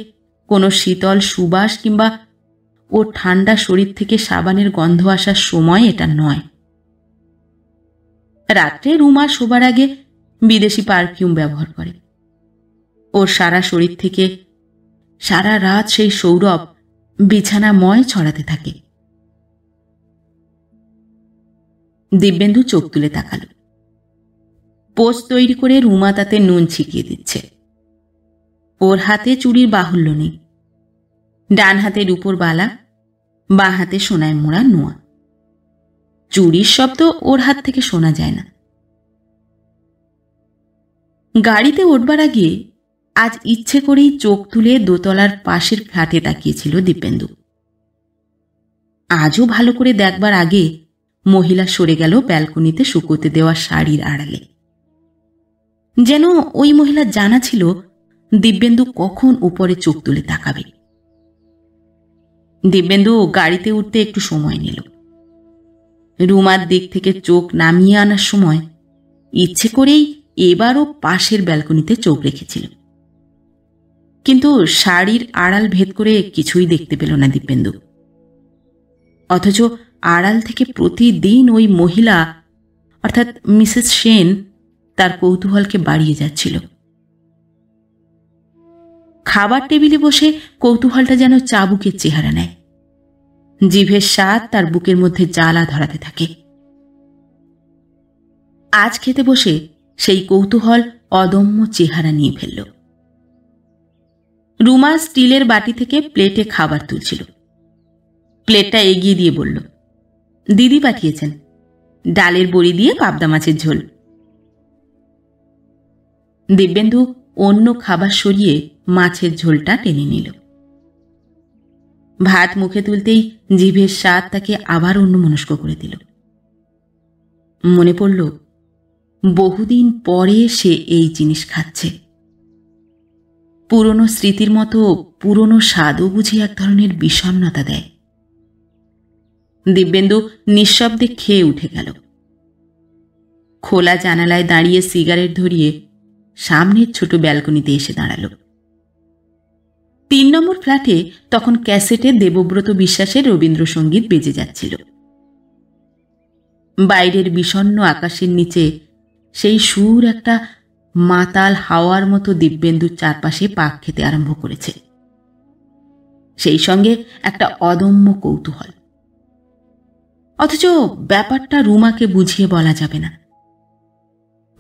কোনো শীতল সুবাস কিংবা ওর ঠান্ডা শরীর থেকে সাবানের গন্ধ আসার সময় এটা নয়। রাত্রে রুমা শোবার আগে বিদেশি পারফিউম ব্যবহার করে। ওর সারা শরীর থেকে সারা রাত সেই সৌরভ বিছানাময় ছড়াতে থাকে। দিব্যেন্দু চোখ তুলে তাকাল। পোস্ট তৈরি করে রুমা তাতে নুন ছিটিয়ে দিচ্ছে। ওর হাতে চুড়ির বাহুল্য নেই। ডান হাতে রূপোর বালা, বাঁ হাতে সোনায় মোড়া নোয়া। চুড়ির শব্দ ওর হাত থেকে শোনা যায় না। গাড়িতে উঠবার আগে আজ ইচ্ছে করেই চোখ তুলে দোতলার পাশের ফ্ল্যাটে তাকিয়েছিল দিব্যেন্দু। আজও ভালো করে দেখবার আগে মহিলা সরে গেল ব্যালকনিতে শুকোতে দেওয়া শাড়ির আড়ালে। যেন ওই মহিলার জানা ছিল দিব্যেন্দু কখন উপরে চোখ তুলে তাকাবে। দিব্যেন্দু গাড়িতে উঠতে একটু সময় নিল। রুমার দিক থেকে চোখ নামিয়ে আনার সময় ইচ্ছে করেই এবারও পাশের ব্যালকনিতে চোখ রেখেছিল। কিন্তু শাড়ির আড়াল ভেদ করে কিছুই দেখতে পেল না দিব্যেন্দু। অথচ আড়াল থেকে প্রতিদিন ওই মহিলা অর্থাৎ মিসেস সেন তার কৌতূহলকে বাড়িয়ে যাচ্ছিল। খাবার টেবিলে বসে কৌতূহলটা যেন চাবুকের চেহারা নেয়। জিভের স্বাদ তার বুকের মধ্যে জ্বালা ধরাতে থাকে। আজ খেতে বসে সেই কৌতূহল অদম্য চেহারা নিয়ে ফেলল। রুমা স্টিলের বাটি থেকে প্লেটে খাবার তুলছিল। প্লেটটা এগিয়ে দিয়ে বলল, দিদি পাঠিয়েছেন, ডালের বড়ি দিয়ে পাবদা মাছের ঝোল। দিব্যেন্দু অন্য খাবার সরিয়ে মাছের ঝোলটা টেনে নিল। ভাত মুখে তুলতেই জিভের স্বাদ তাকে আবার অন্যমনস্ক করে দিল। মনে পড়ল বহুদিন পরে সে এই জিনিস খাচ্ছে। পুরনো স্মৃতির মতো পুরনো স্বাদও বুঝি এক ধরনের বিষণ্ণতা দেয়। দিব্যেন্দু নিঃশব্দে খেয়ে উঠে গেল। খোলা জানালায় দাঁড়িয়ে সিগারেট ধরিয়ে সামনের ছোট ব্যালকনিতে এসে দাঁড়াল। ৩ নম্বর ফ্ল্যাটে তখন ক্যাসেটে দেবব্রত বিশ্বাসের রবীন্দ্রসঙ্গীত বেজে যাচ্ছিল। বাইরের বিষণ্ণ আকাশের নিচে সেই সুর একটা মাতাল হাওয়ার মতো দিব্যেন্দুর চারপাশে পাক খেতে আরম্ভ করেছে। সেই সঙ্গে একটা অদম্য কৌতূহল। অথচ ব্যাপারটা রুমাকে বুঝিয়ে বলা যাবে না।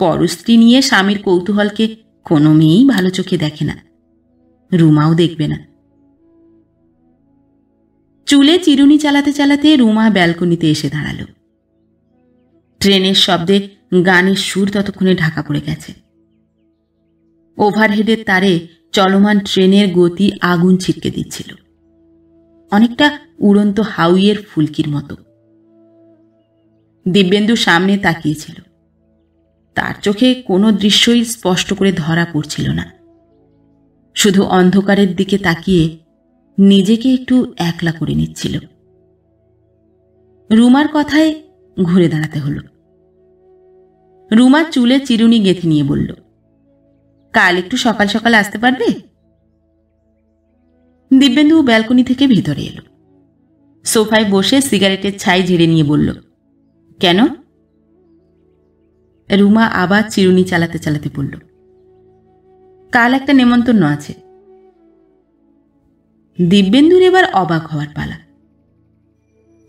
পরস্ত্রী নিয়ে স্বামীর কৌতূহলকে কোনো মেয়েই ভালো চোখে দেখে না, রুমাও দেখবে না। চুলে চিরুনি চালাতে চালাতে রুমা ব্যালকনিতে এসে দাঁড়াল। ট্রেনের শব্দে গানের সুর ততক্ষণে ঢাকা পড়ে গেছে। ওভারহেডের তারে চলমান ট্রেনের গতি আগুন ছিটকে দিচ্ছিল, অনেকটা উড়ন্ত হাউইয়ের ফুলকির মতো। দিব্যেন্দু সামনে তাকিয়েছিল। তার চোখে কোনো দৃশ্যই স্পষ্ট করে ধরা পড়ছিল না। শুধু অন্ধকারের দিকে তাকিয়ে নিজেকে একটু একলা করে নিচ্ছিল। রুমার কথায় ঘুরে দাঁড়াতে হলো। রুমা চুলে চিরুনি গেঁথে নিয়ে বলল, কাল একটু সকাল সকাল আসতে পারবে? দিব্যেন্দু ব্যালকনি থেকে ভিতরে এলো। সোফায় বসে সিগারেটের ছাই ঝেড়ে নিয়ে বলল, কেন? রুমা আবার চিরুনি চালাতে চালাতে বলল, কাল একটা নেমন্তন্ন আছে। দিব্যেন্দুর এবার অবাক হওয়ার পালা।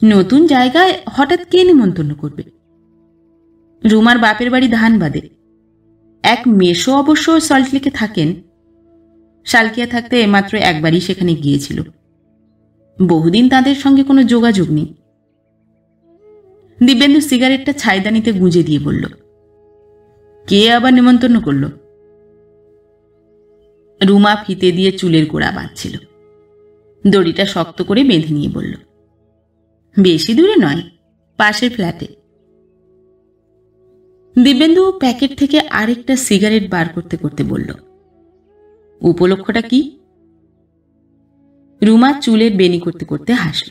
নতুন জায়গায় হঠাৎ কে নেমন্তন্ন করবে? রুমার বাপের বাড়ি ধানবাদে। এক মেশো অবশ্য সল্টলেকে থাকেন। শালকিয়া থাকতে মাত্র একবারই সেখানে গিয়েছিল। বহুদিন তাদের সঙ্গে কোনো যোগাযোগ নেই। দিব্যেন্দু সিগারেটটা ছাইদানিতে গুঁজে দিয়ে বলল, কে আবার নেমন্তন্ন করল? রুমা ফিতে দিয়ে চুলের গোড়া বাঁধছিল। দড়িটা শক্ত করে বেঁধে নিয়ে বলল, বেশি দূরে নয়, পাশের ফ্ল্যাটে। দিব্যেন্দু প্যাকেট থেকে আরেকটা সিগারেট বার করতে করতে বলল, উপলক্ষটা কি? রুমা চুলের বেনি করতে করতে হাসল।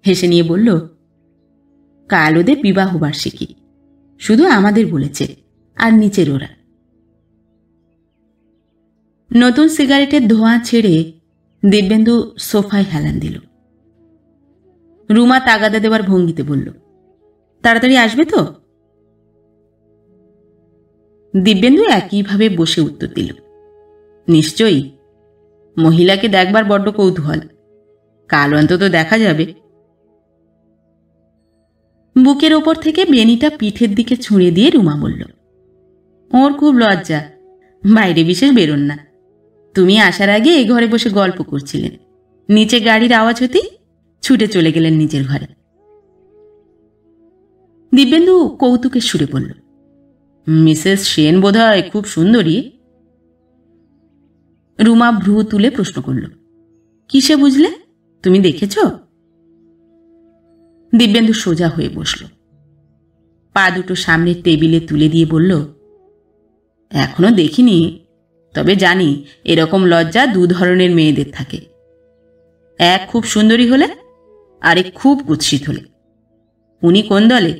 হেসে নিয়ে বলল, কাল ওদের বিবাহ বার্ষিকী, শুধু আমাদের বলেছে, আর নিচের ওরা। নতুন সিগারেটের ধোঁয়া ছেড়ে দিব্যেন্দু সোফায় হেলান দিল। রুমা তাগাদা দেওয়ার ভঙ্গিতে বলল, তাড়াতাড়ি আসবে তো? দিব্যেন্দু একইভাবে বসে উত্তর দিল, নিশ্চয়ই। মহিলাকে দেখবার বড্ড কৌতূহল, কাল অন্তত দেখা যাবে। বুকের ওপর থেকে বেনিটা পিঠের দিকে ছুঁড়ে দিয়ে রুমা বলল, ওর খুব লজ্জা, বাইরে বিশেষ বেরোন না। তুমি আসার আগে এই ঘরে বসে গল্প করছিলেন, নিচে গাড়ির আওয়াজ হতেই ছুটে চলে গেলেন নিজের ঘরে। দিব্যেন্দু কৌতুকের সুরে বলল, মিসেস সেন বোধহয় খুব সুন্দরী। রুমা ভ্রু তুলে প্রশ্ন করল, কিসে বুঝলে? তুমি দেখেছ? দিব্যেন্দু সোজা হয়ে বসল। পা দুটো সামনের টেবিলে তুলে দিয়ে বলল, এখনো দেখিনি, তবে জানি এরকম লজ্জা 2 ধরনের মেয়েদের থাকে। এক খুব সুন্দরী হলে, আরেক খুব কুৎসিত হলে। উনি কোন দলে?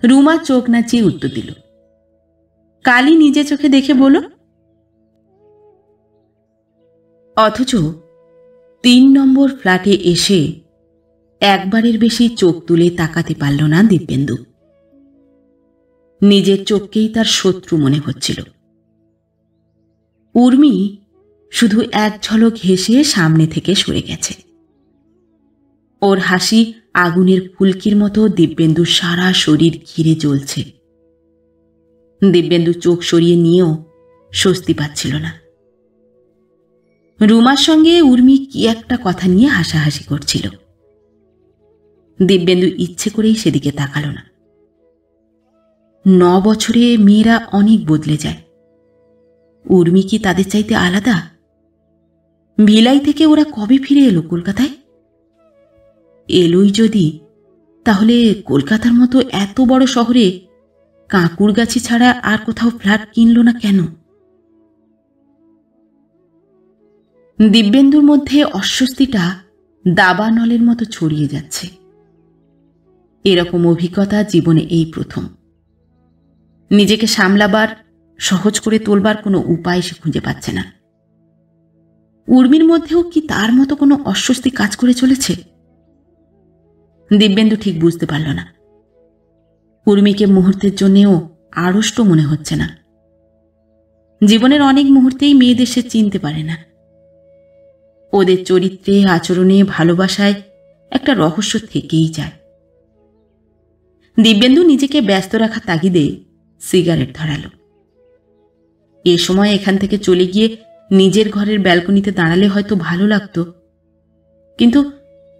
রুমা চোখ নাচিয়ে উত্তর দিল, কালই নিজে চোখে দেখে বলো। অথচ 3 নম্বর ফ্ল্যাটে এসে একবারের বেশি চোখ তুলে তাকাতে পারল না দিব্যেন্দু। নিজের চোখকেই তার শত্রু মনে হচ্ছিল। উর্মি শুধু এক ঝলক হেসে সামনে থেকে সরে গেছে। ওর হাসি আগুনের ফুলকির মতো দিব্যেন্দুর সারা শরীর ঘিরে জ্বলছে। দিব্যেন্দু চোখ সরিয়ে নিয়েও স্বস্তি পাচ্ছিল না। রুমার সঙ্গে উর্মি কি একটা কথা নিয়ে হাসাহাসি করছিল। দিব্যেন্দু ইচ্ছে করেই সেদিকে তাকালো না। 9 বছরে মেয়েরা অনেক বদলে যায়। উর্মি কি তাদের চাইতে আলাদা? ভিলাই থেকে ওরা কবে ফিরে এলো কলকাতায়? এলোই যদি, তাহলে কলকাতার মতো এত বড় শহরে কাঁকুরগাছি ছাড়া আর কোথাও ফ্ল্যাট কিনল না কেন? দিব্যেন্দুর মধ্যে অস্বস্তিটা দাবানলের মতো ছড়িয়ে যাচ্ছে। এরকম অভিজ্ঞতা জীবনে এই প্রথম। নিজেকে সামলাবার, সহজ করে তোলবার কোনো উপায় সে খুঁজে পাচ্ছে না। উর্মির মধ্যেও কি তার মতো কোনো অস্বস্তি কাজ করে চলেছে? দিব্যেন্দু ঠিক বুঝতে পারল না। উর্মিকে মুহূর্তের জন্যেও আড়ষ্ট মনে হচ্ছে না। জীবনের অনেক মুহূর্তেই মেয়েদের সে চিনতে পারে না। ওদের চরিত্রে, আচরণে, ভালোবাসায় একটা রহস্য থেকেই যায়। দিব্যেন্দু নিজেকে ব্যস্ত রাখার তাগিদে সিগারেট ধরালো। এ সময় এখান থেকে চলে গিয়ে নিজের ঘরের ব্যালকনিতে দাঁড়ালে হয়তো ভালো লাগতো, কিন্তু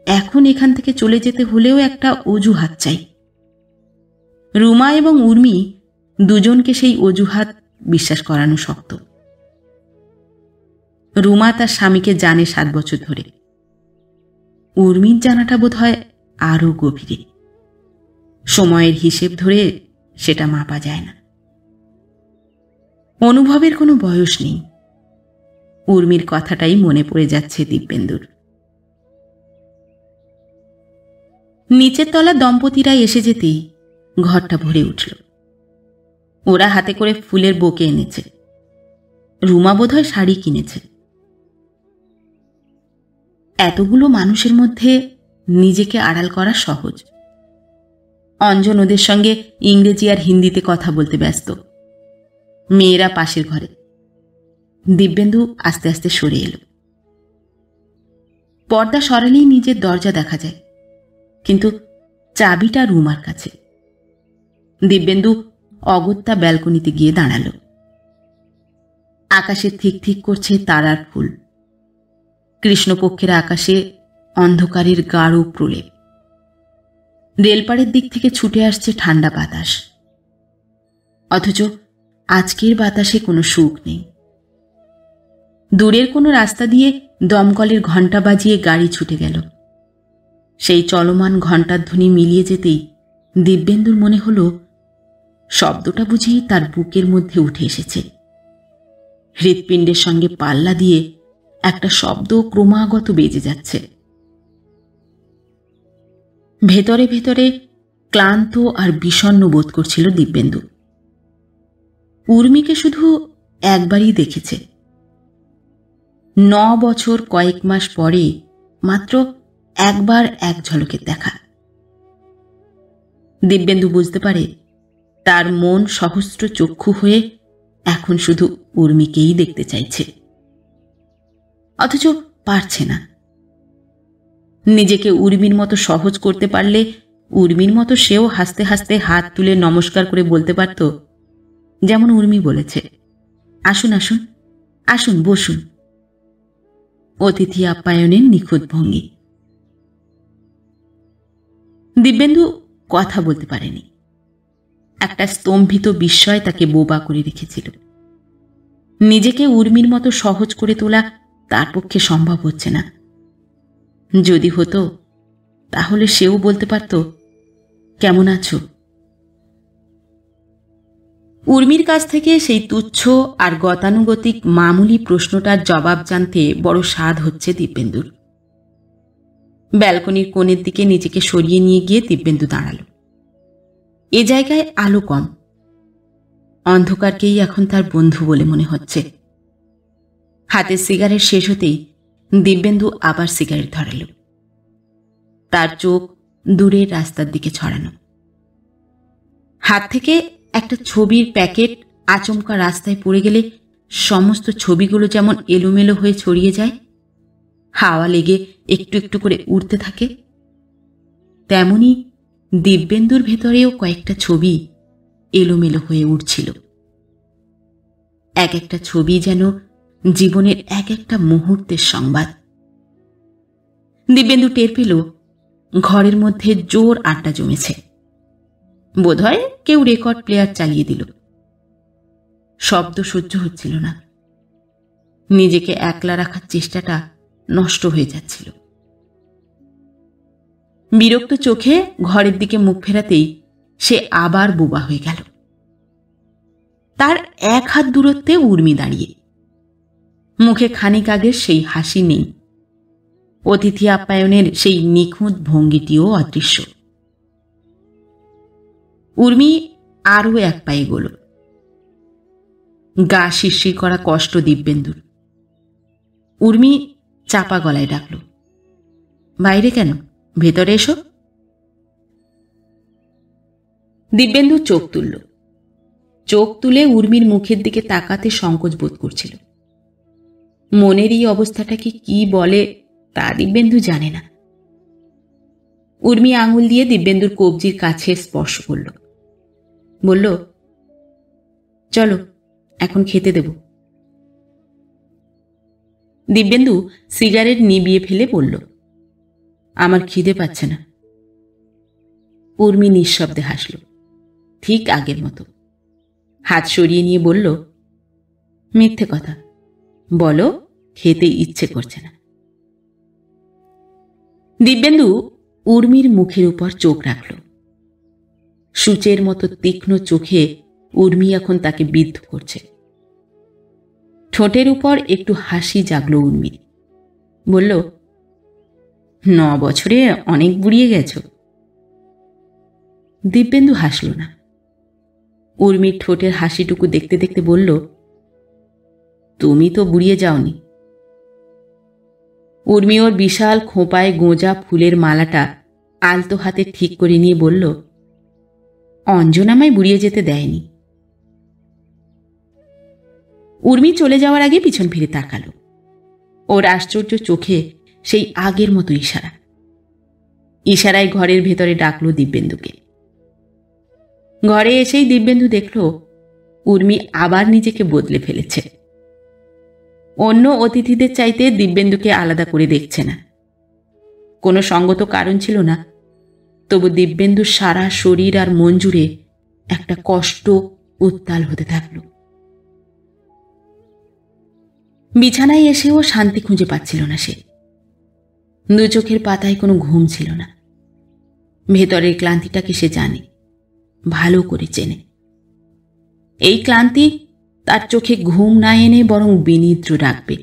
এখন এখান থেকে চলে যেতে হলেও একটা অজুহাত চাই। রুমা এবং উর্মি দুজনকে সেই অজুহাত বিশ্বাস করানো শক্ত। রুমা তার স্বামীকে জানে 7 বছর ধরে। উর্মির জানাটা বোধ হয় আরও গভীরে। সময়ের হিসেব ধরে সেটা মাপা যায় না। অনুভবের কোনো বয়স নেই। উর্মির কথাটাই মনে পড়ে যাচ্ছে দিব্যেন্দুর। নিচের তলা দম্পতিরা এসে যেতেই ঘরটা ভরে উঠল। ওরা হাতে করে ফুলের বোকে এনেছে। রুমা বোধহয় শাড়ি কিনেছে। এতগুলো মানুষের মধ্যে নিজেকে আড়াল করা সহজ। অঞ্জন ওদের সঙ্গে ইংরেজি আর হিন্দিতে কথা বলতে ব্যস্ত। মেয়েরা পাশের ঘরে। দিব্যেন্দু আস্তে আস্তে সরে এলো। পর্দা সরালেই নিজের দরজা দেখা যায়, কিন্তু চাবিটা রুমার কাছে। দিব্যেন্দু অগত্যা ব্যালকনিতে গিয়ে দাঁড়ালো। আকাশে ঠিক ঠিক করছে তারার ফুল। কৃষ্ণপক্ষের আকাশে অন্ধকারের গাঢ় প্রলেপ। রেলপাড়ের দিক থেকে ছুটে আসছে ঠান্ডা বাতাস। অথচ আজকের বাতাসে কোনো সুখ নেই। দূরের কোনো রাস্তা দিয়ে দমকলের ঘণ্টা বাজিয়ে গাড়ি ছুটে গেল। সেই চলমান ঘণ্টার ধ্বনি মিলিয়ে যেতেই দিব্যেন্দুর মনে হলো শব্দটা বুঝি তার বুকের মধ্যে উঠে এসেছে। হৃৎপিণ্ডের সঙ্গে পাল্লা দিয়ে একটা শব্দ ক্রমাগত বেজে যাচ্ছে। ভেতরে ভেতরে ক্লান্ত আর বিষণ্ণ বোধ করছিল দিব্যেন্দু। উর্মিকে শুধু একবারই দেখেছে। 9 বছর কয়েক মাস পরে মাত্র একবার এক ঝলকের দেখা। দিব্যেন্দু বুঝতে পারে তার মন সহস্র চক্ষু হয়ে এখন শুধু উর্মিকেই দেখতে চাইছে, অথচ পারছে না। নিজেকে উর্মির মতো সহজ করতে পারলে উর্মির মতো সেও হাসতে হাসতে হাত তুলে নমস্কার করে বলতে পারত, যেমন উর্মি বলেছে, আসুন আসুন, আসুন বসুন। অতিথি আপ্যায়নের নিখুঁত ভঙ্গি। দিব্যেন্দু কথা বলতে পারেনি। একটা স্তম্ভিত বিস্ময় তাকে বোবা করে রেখেছিল। নিজেকে উর্মির মতো সহজ করে তোলা তার পক্ষে সম্ভব হচ্ছে না। যদি হতো তাহলে সেও বলতে পারত, কেমন আছো? উর্মির কাছ থেকে সেই তুচ্ছ আর গতানুগতিক মামুলি প্রশ্নটার জবাব জানতে বড় স্বাদ হচ্ছে দিব্যেন্দুর। ব্যালকনির কোণের দিকে নিজেকে সরিয়ে নিয়ে গিয়ে দিব্যেন্দু দাঁড়ালো। এ জায়গায় আলো কম। অন্ধকারকেই এখন তার বন্ধু বলে মনে হচ্ছে। হাতের সিগারেট শেষ হতেই দিব্যেন্দু আবার সিগারেট ধরালো। তার চোখ দূরের রাস্তার দিকে ছড়ানো। হাত থেকে একটা ছবির প্যাকেট আচমকা রাস্তায় পড়ে গেলে সমস্ত ছবিগুলো যেমন এলোমেলো হয়ে ছড়িয়ে যায়, হাওয়া লেগে একটু একটু করে উড়তে থাকে, তেমনি দিব্যেন্দুর ভেতরেও কয়েকটা ছবি এলোমেলো হয়ে উঠছিল। এক একটা ছবি যেন জীবনের এক একটা মুহূর্তের সংবাদ। দিব্যেন্দু টের পেল ঘরের মধ্যে জোর আড্ডা জমেছে। বোধহয় কেউ রেকর্ড প্লেয়ার চালিয়ে দিল। শব্দ সহ্য হচ্ছিল না। নিজেকে একলা রাখার চেষ্টাটা নষ্ট হয়ে যাচ্ছিল। বিরক্ত চোখে ঘরের দিকে মুখ ফেরাতেই সে আবার বোবা হয়ে গেল। তার এক হাত দূরত্বে উর্মি দাঁড়িয়ে, মুখে খানিক আগের সেই হাসি নেই, অতিথি আপ্যায়নের সেই নিখুঁত ভঙ্গিটিও অদৃশ্য। উর্মি আরও এক পায়ে গেল। গা শিরশির করা কষ্ট দিব্যেন্দুর। উর্মি চাপা গলায় ডাকল, বাইরে কেন, ভেতরে এসো। দিব্যেন্দু চোখ তুলল। চোখ তুলে উর্মির মুখের দিকে তাকাতে সংকোচ বোধ করছিল। মনের এই অবস্থাটাকে কি বলে তা দিব্যেন্দু জানে না। উর্মি আঙুল দিয়ে দিব্যেন্দুর কবজির কাছে স্পর্শ করল, বলল, চলো এখন খেতে দেব। দিব্যেন্দু সিগারেট নিভিয়ে ফেলে বলল, আমার খিদে পাচ্ছে না। উর্মি নিঃশব্দে হাসল, ঠিক আগের মতো। হাত সরিয়ে নিয়ে বলল, মিথ্যে কথা বলো, খেতে ইচ্ছে করছে না। দিব্যেন্দু উর্মির মুখের উপর চোখ রাখল। সূচের মতো তীক্ষ্ণ চোখে উর্মি এখন তাকে বিদ্ধ করছে। ঠোঁটের উপর একটু হাসি জাগল উর্মির। বলল, 9 বছরে অনেক বুড়িয়ে গেছ। দিব্যেন্দু হাসল না। উর্মির ঠোঁটের হাসিটুকু দেখতে দেখতে বলল, তুমি তো বুড়িয়ে যাওনি। উর্মি ওর বিশাল খোঁপায় গোঁজা ফুলের মালাটা আলতো হাতে ঠিক করে নিয়ে বলল, অঞ্জন আমায় বুড়িয়ে যেতে দেয়নি। উর্মি চলে যাওয়ার আগে পিছন ফিরে তাকাল। ওর আশ্চর্য চোখে সেই আগের মতো ইশারা। ইশারায় ঘরের ভেতরে ডাকল দিব্যেন্দুকে। ঘরে এসেই দিব্যেন্দু দেখল উর্মি আবার নিজেকে বদলে ফেলেছে। অন্য অতিথিদের চাইতে দিব্যেন্দুকে আলাদা করে দেখছে না। কোনো সঙ্গত কারণ ছিল না, তবু দিব্যেন্দুর সারা শরীর আর মন জুড়ে একটা কষ্ট উত্তাল হতে থাকল। বিছানায় এসেও শান্তি খুঁজে পাচ্ছিল না সে। দু চোখের পাতায় কোনো ঘুম ছিল না। ভেতরের ক্লান্তিটাকে সে জানে, ভালো করে চেনে। এই ক্লান্তি তার চোখে ঘুম না এনে বরং বিনিদ্র রাখবে।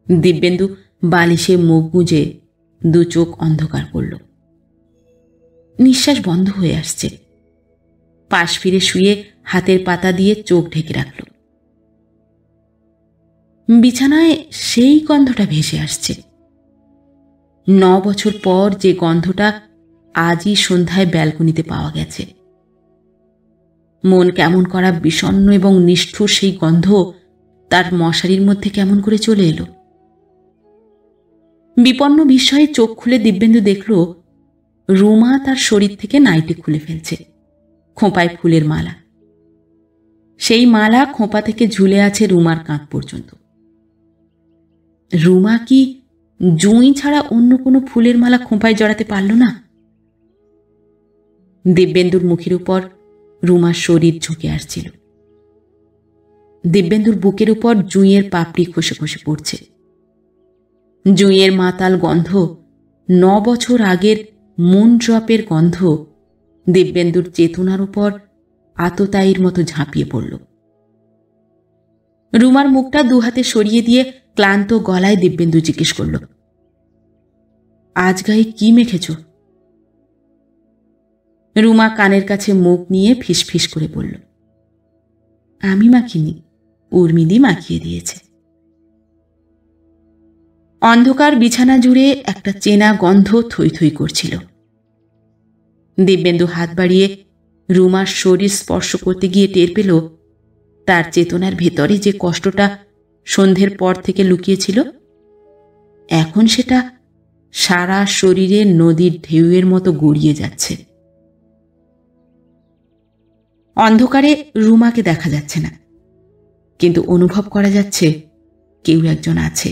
দিব্যেন্দু বালিশে মুখ গুঁজে দু চোখ অন্ধকার করল। নিঃশ্বাস বন্ধ হয়ে আসছে। পাশ ফিরে শুয়ে হাতের পাতা দিয়ে চোখ ঢেকে রাখল। বিছানায় সেই গন্ধটা ভেসে আসছে। 9 বছর পর যে গন্ধটা আজই সন্ধ্যায় ব্যালকনিতে পাওয়া গেছে। মন কেমন করা বিষণ্ণ এবং নিষ্ঠুর সেই গন্ধ তার মশারির মধ্যে কেমন করে চলে এলো। বিপন্ন বিস্ময়ে চোখ খুলে দিব্যেন্দু দেখল রুমা তার শরীর থেকে নাইটি খুলে ফেলছে। খোঁপায় ফুলের মালা। সেই মালা খোঁপা থেকে ঝুলে আছে রুমার কাঁধ পর্যন্ত। রুমা কি জুঁই ছাড়া অন্য কোনো ফুলের মালা খোঁপায় জড়াতে পারল না? দিব্যেন্দুর মুখের উপর রুমার শরীর ঝুঁকে আসছিল। দিব্যেন্দুর বুকের উপর জুঁইয়ের পাপড়ি খসে খসে পড়ছে। জুঁইয়ের মাতাল গন্ধ, 9 বছর আগের মুন ড্রপের গন্ধ দিব্যেন্দুর চেতনার উপর আততায়ীর মতো ঝাঁপিয়ে পড়ল। রুমার মুখটা দুহাতে সরিয়ে দিয়ে ক্লান্ত গলায় দিব্যেন্দু জিজ্ঞেস করল, আজ গায়ে কি মেখেছ? রুমা কানের কাছে মুখ নিয়ে ফিসফিস করে বলল, আমি মাখিনি, উর্মিদি মাখিয়ে দিয়েছে। অন্ধকার বিছানা জুড়ে একটা চেনা গন্ধ থই থই করছিল। দিব্যেন্দু হাত বাড়িয়ে রুমার শরীর স্পর্শ করতে গিয়ে টের পেল তার চেতনার ভেতরে যে কষ্টটা সন্ধ্যের পর থেকে লুকিয়েছিল, এখন সেটা সারা শরীরে নদীর ঢেউয়ের মতো গড়িয়ে যাচ্ছে। অন্ধকারে রুমাকে দেখা যাচ্ছে না, কিন্তু অনুভব করা যাচ্ছে কেউ একজন আছে।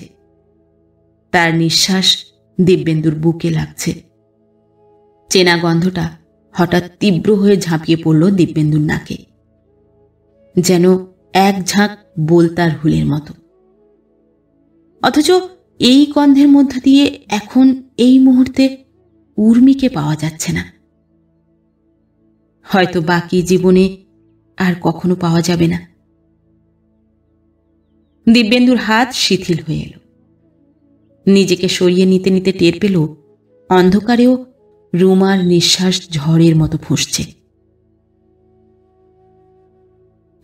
তার নিঃশ্বাস দিব্যেন্দুর বুকে লাগছে। চেনা গন্ধটা হঠাৎ তীব্র হয়ে ঝাঁপিয়ে পড়ল দিব্যেন্দুর নাকে, যেন এক ঝাঁক বোলতার হুলের মতো। অথচ এই গন্ধের মধ্য দিয়ে এখন এই মুহূর্তে উর্মিকে পাওয়া যাচ্ছে না। হয়তো বাকি জীবনে আর কখনো পাওয়া যাবে না। দিব্যেন্দুর হাত শিথিল হয়ে এলো। নিজেকে সরিয়ে নিতে নিতে টের পেল অন্ধকারেও রুমার নিঃশ্বাস ঝড়ের মতো ফুঁসছে।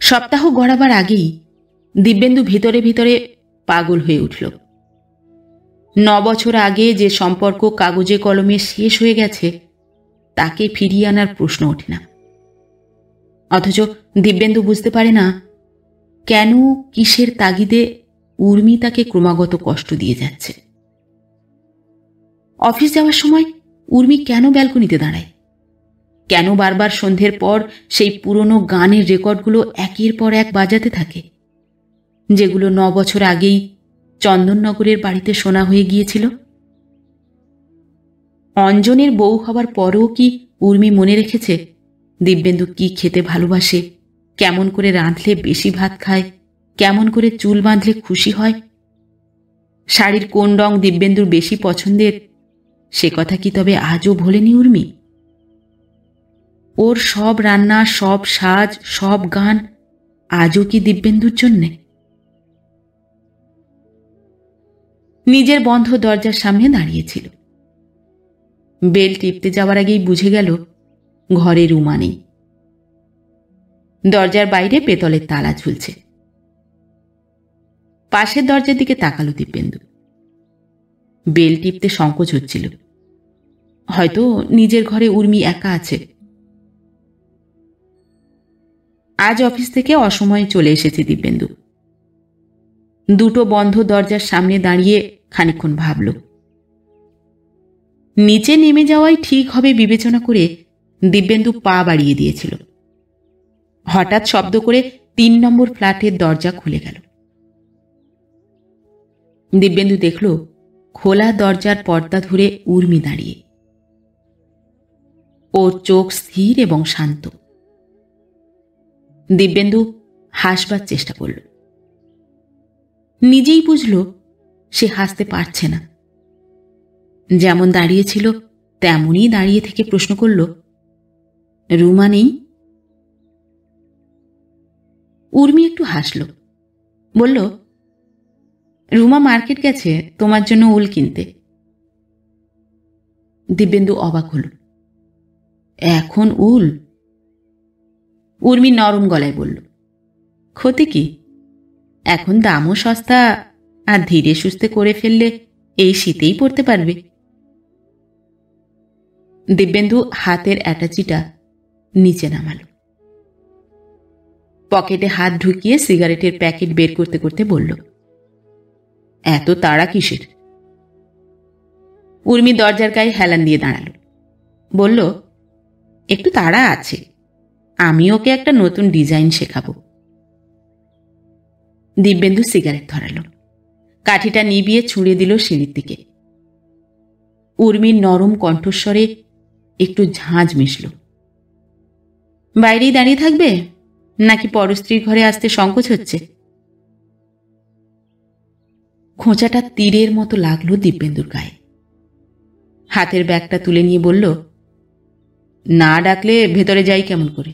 সপ্তাহ গড়াবার আগেই দিব্যেন্দু ভিতরে ভিতরে পাগল হয়ে উঠল। 9 বছর আগে যে সম্পর্ক কাগজে কলমে শেষ হয়ে গেছে, তাকে ফিরিয়ে আনার প্রশ্ন ওঠে না। অথচ দিব্যেন্দু বুঝতে পারে না কেন, কিসের তাগিদে উর্মি তাকে ক্রমাগত কষ্ট দিয়ে যাচ্ছে। অফিস যাওয়ার সময় উর্মি কেন ব্যালকনিতে দাঁড়ায়? কেন বারবার সন্ধ্যের পর সেই পুরনো গানের রেকর্ডগুলো একের পর এক বাজাতে থাকে, যেগুলো 9 বছর আগেই চন্দননগরের বাড়িতে শোনা হয়ে গিয়েছিল? অঞ্জনের বউ হবার পরেও কি উর্মি মনে রেখেছে দিব্যেন্দু কি খেতে ভালোবাসে, কেমন করে রাঁধলে বেশি ভাত খায়, কেমন করে চুল বাঁধলে খুশি হয়? শাড়ির কোন রং দিব্যেন্দুর বেশি পছন্দের, সে কথা কি তবে আজও ভোলেনি উর্মি? ওর সব রান্না, সব সাজ, সব গান আজও কি দিব্যেন্দুর জন্যে? নিজের বন্ধ দরজার সামনে দাঁড়িয়েছিল। বেল টিপতে যাওয়ার আগেই বুঝে গেল ঘরে রুমা নেই। দরজার বাইরে পেতলের তালা ঝুলছে। পাশের দরজার দিকে তাকালো দিব্যেন্দু। বেল টিপতে সংকোচ হচ্ছিল। হয়তো নিজের ঘরে উর্মি একা আছে। আজ অফিস থেকে অসময়ে চলে এসেছে দিব্যেন্দু। দুটো বন্ধ দরজার সামনে দাঁড়িয়ে খানিকক্ষণ ভাবল। নিচে নেমে যাওয়াই ঠিক হবে বিবেচনা করে দিব্যেন্দু পা বাড়িয়ে দিয়েছিল। হঠাৎ শব্দ করে 3 নম্বর ফ্ল্যাটের দরজা খুলে গেল। দিব্যেন্দু দেখল খোলা দরজার পর্দা ধরে উর্মি দাঁড়িয়ে। ওর চোখ স্থির এবং শান্ত। দিব্যেন্দু হাসবার চেষ্টা করল। নিজেই বুঝল সে হাসতে পারছে না। যেমন দাঁড়িয়েছিল তেমনই দাঁড়িয়ে থেকে প্রশ্ন করল, রুমা নেই? উর্মি একটু হাসল, বলল, রুমা মার্কেট গেছে তোমার জন্য উল কিনতে। দিব্যেন্দু অবাক হল। এখন উল? উর্মি নরম গলায় বলল, ক্ষতি কি? এখন দামও সস্তা, আর ধীরে সুস্থে করে ফেললে এই শীতেই পড়তে পারবে। দিব্যেন্দু হাতের অ্যাটাচিটা নিচে নামাল। পকেটে হাত ঢুকিয়ে সিগারেটের প্যাকেট বের করতে করতে বলল, এত তাড়া কিসের? উর্মি দরজার গায়ে হেলান দিয়ে দাঁড়াল। বলল, একটু তাড়া আছে, আমি ওকে একটা নতুন ডিজাইন শেখাবো। দিব্যেন্দু সিগারেট ধরাল, কাঠিটা নিভিয়ে ছুঁড়ে দিল সিঁড়ির দিকে। উর্মির নরম কণ্ঠস্বরে একটু ঝাঁঝ মিশল, বাইরেই দাঁড়িয়ে থাকবে নাকি পরস্ত্রীর ঘরে আসতে সংকোচ হচ্ছে? খোঁচাটা তীরের মতো লাগলো দিব্যেন্দুর গায়ে। হাতের ব্যাগটা তুলে নিয়ে বলল, না ডাকলে ভেতরে যাই কেমন করে?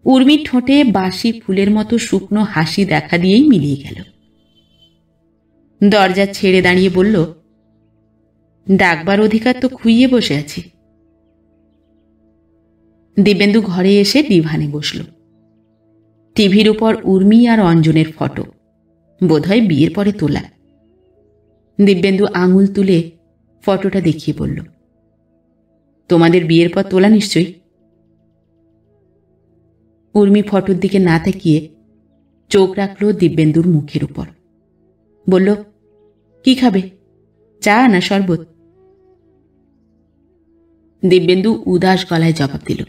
উর্মির ঠোঁটে বাসি ফুলের মতো শুকনো হাসি দেখা দিয়েই মিলিয়ে গেল। দরজা ছেড়ে দাঁড়িয়ে বলল, ডাকবার অধিকার তো খুইয়ে বসে আছি। দিব্যেন্দু ঘরে এসে ডিভানে বসল। টিভির উপর উর্মি আর অঞ্জনের ফটো, বোধহয় বিয়ের পরে তোলা। দিব্যেন্দু আঙুল তুলে ফটোটা দেখিয়ে বলল, তোমাদের বিয়ের পর তোলা নিশ্চয়ই? উর্মি ফটোর দিকে না তাকিয়ে চোখ রাখল দিব্যেন্দুর মুখের উপর। বলল, কি খাবে, চা না শরবত? দিব্যেন্দু উদাস গলায় জবাব দিল,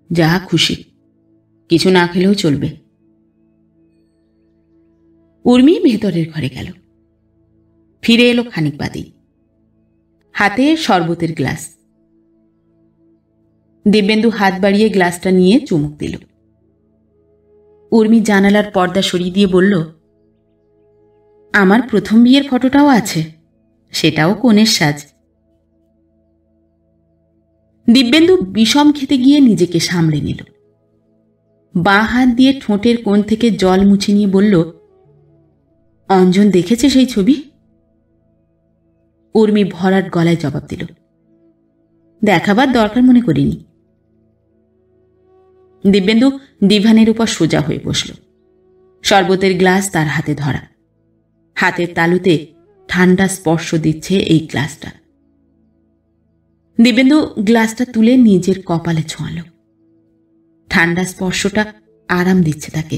যা খুশি, কিছু না খেলেও চলবে। উর্মি ভেতরের ঘরে গেল। ফিরে এলো খানিক বাদেই, হাতে শরবতের গ্লাস। দিব্যেন্দু হাত বাড়িয়ে গ্লাসটা নিয়ে চুমুক দিল। উর্মি জানালার পর্দা সরিয়ে দিয়ে বলল, আমার প্রথম বিয়ের ফটোটাও আছে, সেটাও কনের সাজ। দিব্যেন্দু বিষম খেতে গিয়ে নিজেকে সামলে নিল। বাঁ হাত দিয়ে ঠোঁটের কোণ থেকে জল মুছে নিয়ে বলল, অঞ্জন দেখেছে সেই ছবি? উর্মি ভরাট গলায় জবাব দিল, দেখাবার দরকার মনে করিনি। দিব্যেন্দু ডিভানের উপর সোজা হয়ে বসল। শরবতের গ্লাস তার হাতে ধরা, হাতের তালুতে ঠান্ডা স্পর্শ দিচ্ছে এই গ্লাসটা। দিব্যেন্দু গ্লাসটা তুলে নিজের কপালে ছোঁয়াল। ঠান্ডা স্পর্শটা আরাম দিচ্ছে তাকে।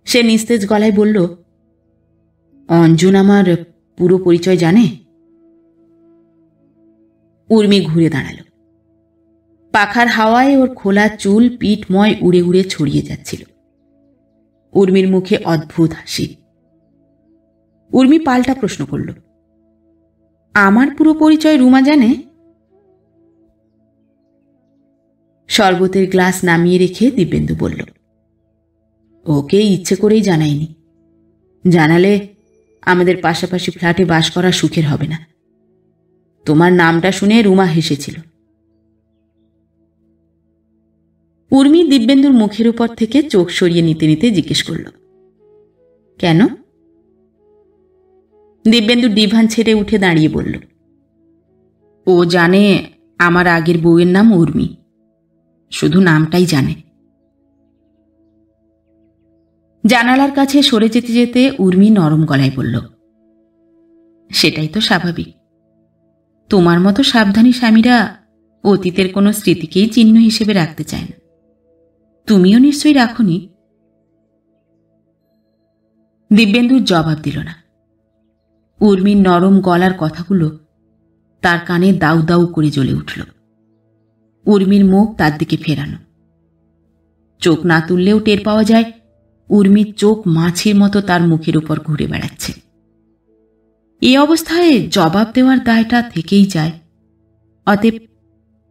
সে নিস্তেজ গলায় বলল, অঞ্জন আমার পুরো পরিচয় জানে? উর্মি ঘুরে দাঁড়াল। পাখার হাওয়ায় ওর খোলা চুল পিঠময় উড়ে উড়ে ছড়িয়ে যাচ্ছিল। উর্মির মুখে অদ্ভুত হাসি। উর্মি পাল্টা প্রশ্ন করল, আমার পুরো পরিচয় রুমা জানে? শরবতের গ্লাস নামিয়ে রেখে দিব্যেন্দু বলল, ওকে ইচ্ছে করেই জানাইনি, জানালে আমাদের পাশাপাশি ফ্ল্যাটে বাস করা সুখের হবে না। তোমার নামটা শুনে রুমা হেসেছিল। উর্মি দিব্যেন্দুর মুখের উপর থেকে চোখ সরিয়ে নিতে নিতে জিজ্ঞেস করল, কেন? দিব্যেন্দু ডিভান ছেড়ে উঠে দাঁড়িয়ে বলল, ও জানে আমার আগের বউয়ের নাম উর্মি, শুধু নামটাই জানে। জানালার কাছে সরে যেতে যেতে উর্মি নরম গলায় বলল, সেটাই তো স্বাভাবিক। তোমার মতো সাবধানী স্বামীরা অতীতের কোনো স্মৃতিকেই চিহ্ন হিসেবে রাখতে চায় না। তুমিও নিশ্চয়ই রাখোনি। দিব্যেন্দুর জবাব দিল না। উর্মির নরম গলার কথাগুলো তার কানে দাউ দাউ করে জ্বলে উঠল। উর্মির মুখ তার দিকে ফেরানো। চোখ না তুললেও টের পাওয়া যায় উর্মির চোখ মাছির মতো তার মুখের উপর ঘুরে বেড়াচ্ছে। এই অবস্থায় জবাব দেওয়ার দায়টা থেকেই যায়। অতএব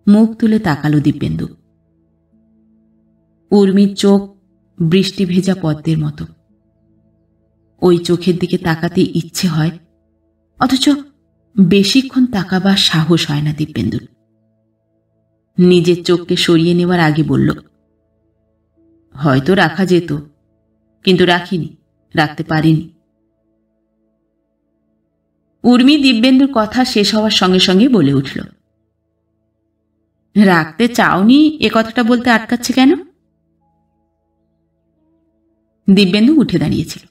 মুখ তুলে তাকালো দিব্যেন্দু। উর্মির চোখ বৃষ্টি ভেজা পদ্মের মতো। ওই চোখের দিকে তাকাতে ইচ্ছে হয়, অথচ বেশিক্ষণ তাকাবার সাহস হয় না দিব্যেন্দুর। নিজের চোখকে সরিয়ে নেওয়ার আগে বলল, হয়তো রাখা যেত, কিন্তু রাখিনি, রাখতে পারিনি। উর্মি দিব্যেন্দুর কথা শেষ হওয়ার সঙ্গে সঙ্গে বলে উঠল, রাখতে চাওনি এ কথাটা বলতে আটকাচ্ছে কেন? দিব্যেন্দু উঠে দাঁড়িয়েছিল।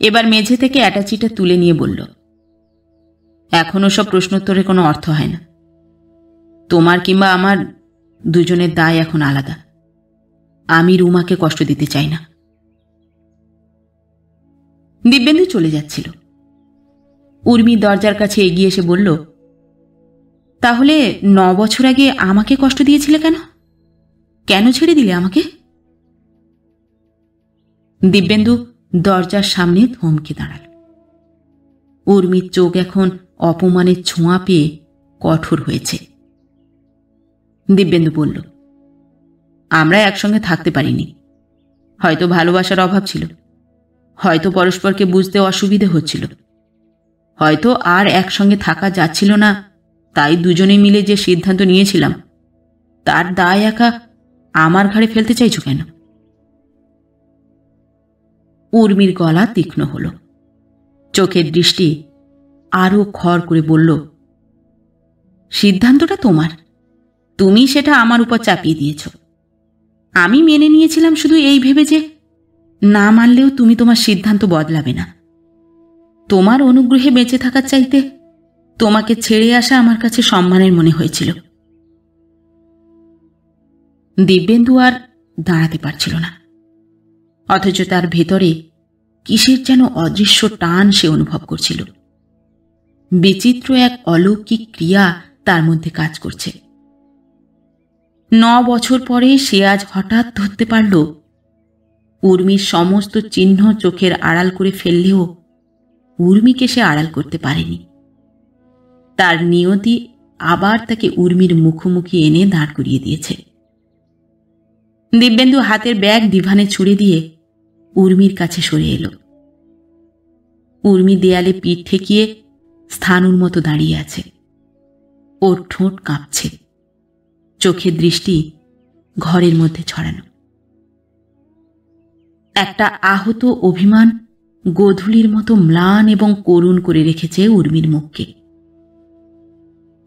এবার মেঝে থেকে অ্যাটাচিটা তুলে নিয়ে বলল, এখন ওসব প্রশ্নোত্তরের কোনো অর্থ হয় না। তোমার কিংবা আমার দুজনের দায় এখন আলাদা। আমি রুমাকে কষ্ট দিতে চাই না। দিব্যেন্দু চলে যাচ্ছিল। উর্মি দরজার কাছে এগিয়ে এসে বলল, তাহলে 9 বছর আগে আমাকে কষ্ট দিয়েছিলে কেন? কেন ছেড়ে দিলে আমাকে? দিব্যেন্দু দরজার সামনে থমকে দাঁড়াল। উর্মির চোখ এখন অপমানের ছোঁয়া পেয়ে কঠোর হয়েছে। দিব্যেন্দু বলল, আমরা একসঙ্গে থাকতে পারিনি। হয়তো ভালোবাসার অভাব ছিল, হয়তো পরস্পরকে বুঝতে অসুবিধে হচ্ছিল, হয়তো আর একসঙ্গে থাকা যাচ্ছিল না, তাই দুজনে মিলে যে সিদ্ধান্ত নিয়েছিলাম তার দায় একা আমার ঘাড়ে ফেলতে চাইছো কেন? উর্মির গলা তীক্ষ্ণ হল। চোখের দৃষ্টি আরো খড় করে বলল, সিদ্ধান্তটা তোমার, তুমি সেটা আমার উপর চাপিয়ে দিয়েছ। আমি মেনে নিয়েছিলাম শুধু এই ভেবে যে না মানলেও তুমি তোমার সিদ্ধান্ত বদলাবে না। তোমার অনুগ্রহে বেঁচে থাকার চাইতে তোমাকে ছেড়ে আসা আমার কাছে সম্মানের মনে হয়েছিল। দিব্যেন্দু আর দাঁড়াতে পারছিল না, অথচ তার ভেতরে কিসের যেন অদৃশ্য টান সে অনুভব করছিল। বিচিত্র এক অলৌকিক ক্রিয়া তার মধ্যে কাজ করছে। 9 বছর পরে সে আজ হঠাৎ ধরতে পারল উর্মির সমস্ত চিহ্ন চোখের আড়াল করে ফেললেও উর্মিকে সে আড়াল করতে পারেনি। তার নিয়তি আবার তাকে উর্মির মুখোমুখি এনে দাঁড় করিয়ে দিয়েছে। দিব্যেন্দু হাতের ব্যাগ ডিভানে ছুঁড়ে দিয়ে উর্মির কাছে সরে এলো। উর্মি দেয়ালে পিঠ ঠেকিয়ে স্থানুর মতো দাঁড়িয়ে আছে। ওর ঠোঁট কাঁপছে, চোখের দৃষ্টি ঘরের মধ্যে ছড়ানো। একটা আহত অভিমান গোধূলির মতো ম্লান এবং করুণ করে রেখেছে উর্মির মুখকে।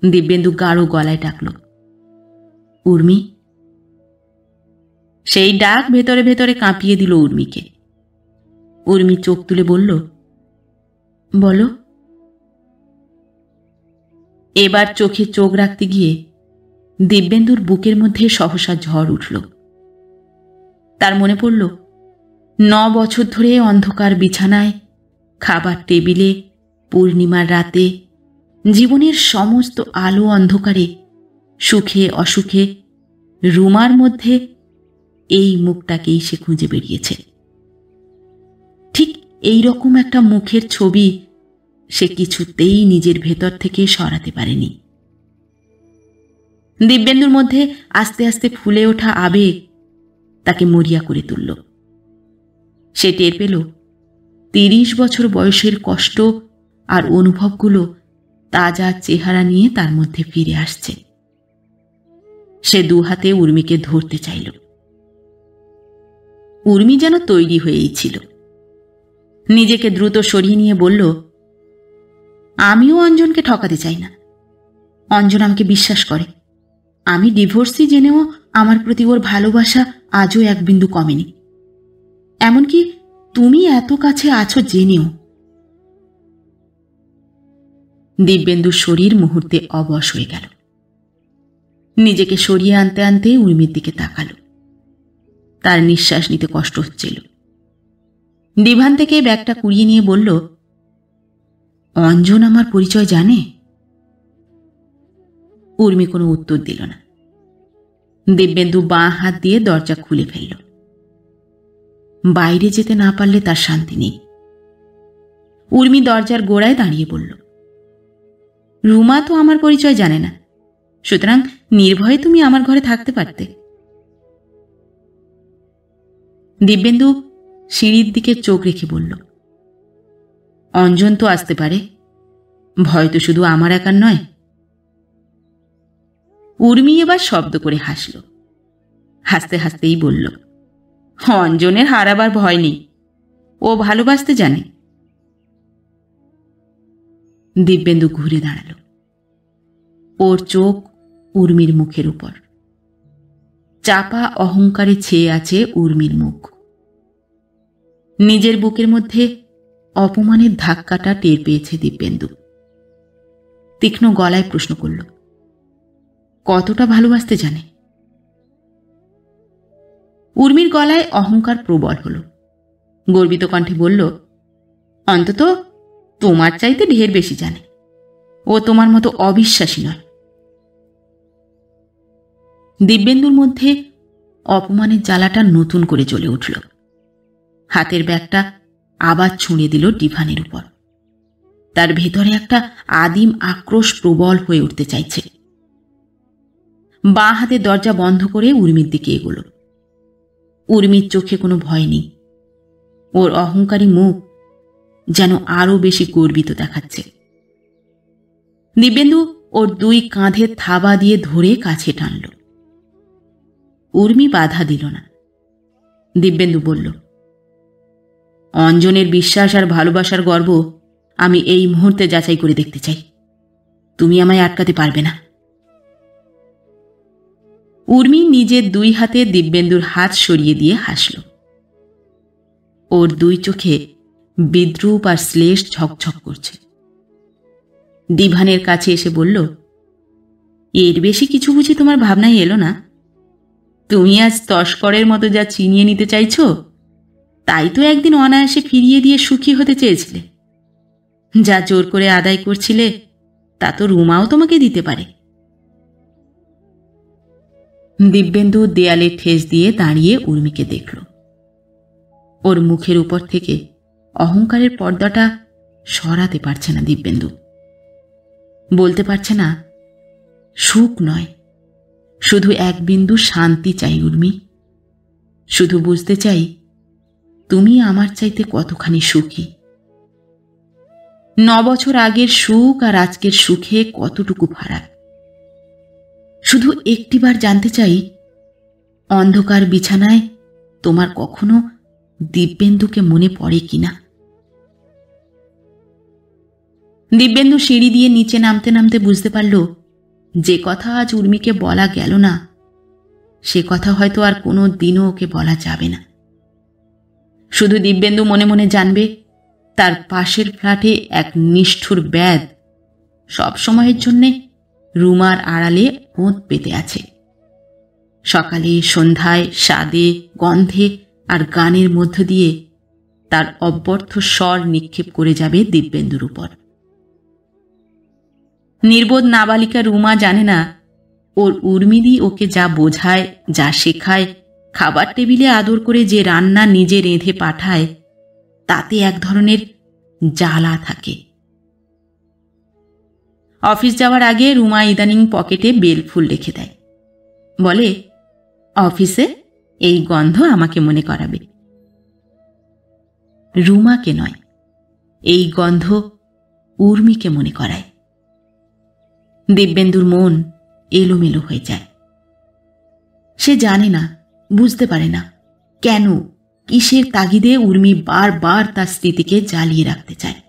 দিব্যেন্দু গাঢ় গলায় ডাকল, উর্মি। সেই ডাক ভেতরে ভেতরে কাঁপিয়ে দিল উর্মিকে। উর্মি চোখ তুলে বলল, বলো। এবার চোখে চোখ রাখতে গিয়ে দিব্যেন্দুর বুকের মধ্যে সহসা ঝড় উঠল। তার মনে পড়ল 9 বছর ধরে অন্ধকার বিছানায়, খাবার টেবিলে, পূর্ণিমার রাতে, জীবনের সমস্ত আলো অন্ধকারে, সুখে অসুখে, রুমার মধ্যে এই মুখটাকেই সে খুঁজে বেরিয়েছে। ঠিক এই রকম একটা মুখের ছবি সে কিছুতেই নিজের ভেতর থেকে সরাতে পারেনি। দিব্যেন্দুর মধ্যে আস্তে আস্তে ফুলে ওঠা আবেগ তাকে মরিয়া করে তুলল। সে টের পেল 30 বছর বয়সের কষ্ট আর অনুভবগুলো তাজা চেহারা নিয়ে তার মধ্যে ফিরে আসছে। সে 2 হাতে উর্মিকে ধরতে চাইল। উর্মি যেন তৈরি হয়েই ছিল। নিজেকে দ্রুত সরিয়ে নিয়ে বলল, আমিও অঞ্জনকে ঠকাতে চাই না। অঞ্জন আমাকে বিশ্বাস করে। আমি ডিভোর্সি জেনেও আমার প্রতি ওর ভালোবাসা আজও 1 বিন্দু কমেনি। এমনকি তুমি এত কাছে আছো জেনেও। দিব্যেন্দুর শরীর মুহূর্তে অবশ হয়ে গেল। নিজেকে সরিয়ে আনতে আনতে উর্মির দিকে তাকালো। তার নিঃশ্বাস নিতে কষ্ট হচ্ছিল। ডিভান থেকে ব্যাগটা কুড়িয়ে নিয়ে বলল, অঞ্জন আমার পরিচয় জানে? উর্মি কোনো উত্তর দিল না। দিব্যেন্দু বাঁ হাত দিয়ে দরজা খুলে ফেলল। বাইরে যেতে না পারলে তার শান্তি নেই। উর্মি দরজার গোড়ায় দাঁড়িয়ে বলল, রুমা তো আমার পরিচয় জানে না, সুতরাং নির্ভয়ে তুমি আমার ঘরে থাকতে পারতে। দিব্যেন্দু সিঁড়ির দিকে চোখ রেখে বলল, অঞ্জন তো আসতে পারে, ভয় তো শুধু আমার একার নয়। উর্মি এবার শব্দ করে হাসল। হাসতে হাসতেই বলল, অঞ্জনের হারাবার ভয় নেই, ও ভালোবাসতে জানে। দিব্যেন্দু ঘুরে দাঁড়াল। ওর চোখ উর্মির মুখের উপর। চাপা অহংকারে ছেয়ে আছে উর্মির মুখ। নিজের বুকের মধ্যে অপমানের ধাক্কাটা টের পেয়েছে দিব্যেন্দু। তীক্ষ্ণ গলায় প্রশ্ন করল, কতটা ভালোবাসতে জানে? উর্মির গলায় অহংকার প্রবল হল। গর্বিত কণ্ঠে বলল, অন্তত তোমার চাইতে ঢের বেশি জানে। ও তোমার মতো অবিশ্বাসী নয়। দিব্যেন্দুর মধ্যে অপমানের জ্বালাটা নতুন করে জ্বলে উঠল। হাতের ব্যাগটা আবার ছুঁড়ে দিল ডিভানের উপর। তার ভেতরে একটা আদিম আক্রোশ প্রবল হয়ে উঠতে চাইছে। বাঁ হাতে দরজা বন্ধ করে উর্মির দিকে এগোল। উর্মির চোখে কোনো ভয় নেই। ওর অহংকারী মুখ যেন আরো বেশি গর্বিত দেখাচ্ছে। দিব্যেন্দু ওর 2 কাঁধে থাবা দিয়ে ধরে কাছে টানল। উর্মি বাধা দিল না। দিব্যেন্দু বলল, অঞ্জনের বিশ্বাস আর ভালোবাসার গর্ব আমি এই মুহূর্তে যাচাই করে দেখতে চাই। তুমি আমায় আটকাতে পারবে না। উর্মি নিজের 2 হাতে দিব্যেন্দুর হাত সরিয়ে দিয়ে হাসল। ওর 2 চোখে বিদ্রূপ আর শ্লেষ ঝকঝক করছে। ডিভানের কাছে এসে বলল, এর বেশি কিছু বুঝি তোমার ভাবনায় এলো না? তুমি আজ তস্করের মতো যা চিনিয়ে নিতে চাইছো, তাই তো একদিন অনায়াসে ফিরিয়ে দিয়ে সুখী হতে চেয়েছিলে। যা জোর করে আদায় করছিলে তা তো রুমাও তোমাকে দিতে পারে। দিব্যেন্দু দেয়ালে ঠেস দিয়ে দাঁড়িয়ে উর্মিকে দেখল। ওর মুখের উপর থেকে অহংকারের পর্দাটা সরাতে পারছে না দিব্যেন্দু। বলতে পারছে না, সুখ নয়, শুধু এক বিন্দু শান্তি চাই উর্মি। শুধু বুঝতে চাই তুমি আমার চাইতে কতখানি সুখী। 9 বছর আগের সুখ আর আজকের সুখে কতটুকু ফারাক। শুধু একটিবার জানতে চাই, অন্ধকার বিছানায় তোমার কখনো দিব্যেন্দুকে মনে পড়ে কিনা। দিব্যেন্দু সিঁড়ি দিয়ে নিচে নামতে নামতে বুঝতে পারল, যে কথা আজ উর্মিকে বলা গেল না, সে কথা হয়তো আর কোনো দিনও ওকে বলা যাবে না। শুধু দিব্যেন্দু মনে মনে জানবে, তার পাশের ফ্ল্যাটে এক নিষ্ঠুর ব্যাধ সব সময়ের জন্যে রুমার আড়ালে পোঁত পেতে আছে। সকালে, সন্ধ্যায়, স্বাদে, গন্ধে আর গানের মধ্য দিয়ে তার অব্যর্থ স্বর নিক্ষেপ করে যাবে দিব্যেন্দুর উপর। নির্বোধ নাবালিকা রুমা জানে না, ওর উর্মিদি ওকে যা বোঝায়, যা শেখায়, খাবার টেবিলে আদর করে যে রান্না নিজে রেঁধে পাঠায়, তাতে এক ধরনের জ্বালা থাকে। অফিস যাওয়ার আগে রুমা ইদানিং পকেটে বেলফুল রেখে দেয়। বলে, অফিসে এই গন্ধ আমাকে মনে করাবে। রুমাকে নয়, এই গন্ধ উর্মিকে মনে করায়। দিব্যেন্দুর মন এলোমেলো হয়ে যায়। সে জানে না, বুঝতে পারে না কেন, কিসের তাগিদে উর্মি বারবার তার স্মৃতিকে জ্বালিয়ে রাখতে চায়।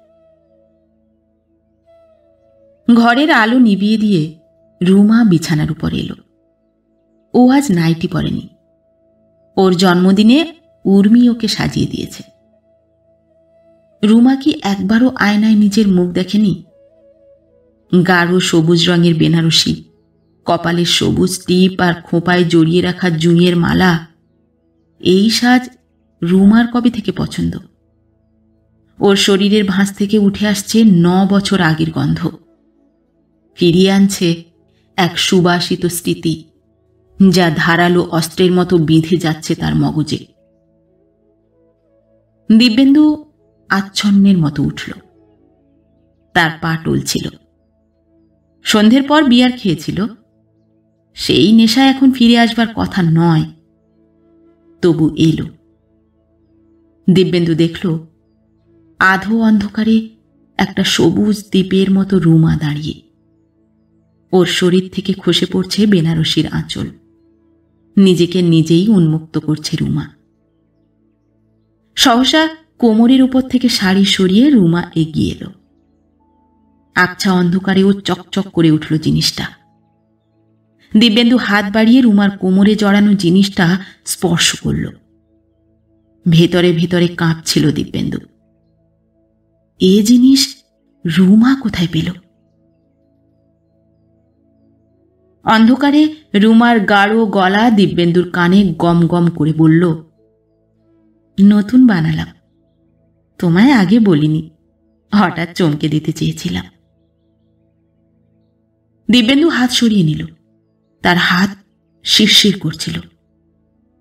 ঘরের আলো নিভিয়ে দিয়ে রুমা বিছানার উপর এলো। ও আজ নাইটি পরেনি। ওর জন্মদিনে উর্মি ওকে সাজিয়ে দিয়েছে। রুমা কি একবারও আয়নায় নিজের মুখ দেখেনি? গাঢ় সবুজ রঙের বেনারসি, কপালে সবুজ টিপ আর খোঁপায় জড়িয়ে রাখা জুঁইয়ের মালা, এই সাজ রুমার কবে থেকে পছন্দ। ওর শরীরের ভাঁজ থেকে উঠে আসছে 9 বছর আগের গন্ধ। ফিরিয়ে আনছে এক সুবাসিত স্মৃতি, যা ধারালো অস্ত্রের মতো বিঁধে যাচ্ছে তার মগজে। দিব্যেন্দু আচ্ছন্নের মতো উঠল। তার পা টলছিল। সন্ধ্যের পর বিয়ার খেয়েছিল। সেই নেশা এখন ফিরে আসবার কথা নয়, তবু এলো। দিব্যেন্দু দেখল, আধো অন্ধকারে একটা সবুজ দ্বীপের মতো রুমা দাঁড়িয়ে। ওর শরীর থেকে খসে পড়ছে বেনারসির আঁচল। নিজেকে নিজেই উন্মুক্ত করছে রুমা। সহসা কোমরের উপর থেকে শাড়ি সরিয়ে রুমা এগিয়ে এলো। আবছা অন্ধকারে ও চকচক করে উঠল জিনিসটা। দিব্যেন্দু হাত বাড়িয়ে রুমার কোমরে জড়ানো জিনিসটা স্পর্শ করল। ভেতরে ভেতরে কাঁপছিল দিব্যেন্দু। এ জিনিস রুমা কোথায় পেল? অন্ধকারে রুমার গাঢ় গলা দিব্যেন্দুর কানে গম গম করে বলল, নতুন বানালাম, তোমায় আগে বলিনি, হঠাৎ চমকে দিতে চেয়েছিলাম। দিব্যেন্দু হাত সরিয়ে নিল। তার হাত শিরশির করছিল।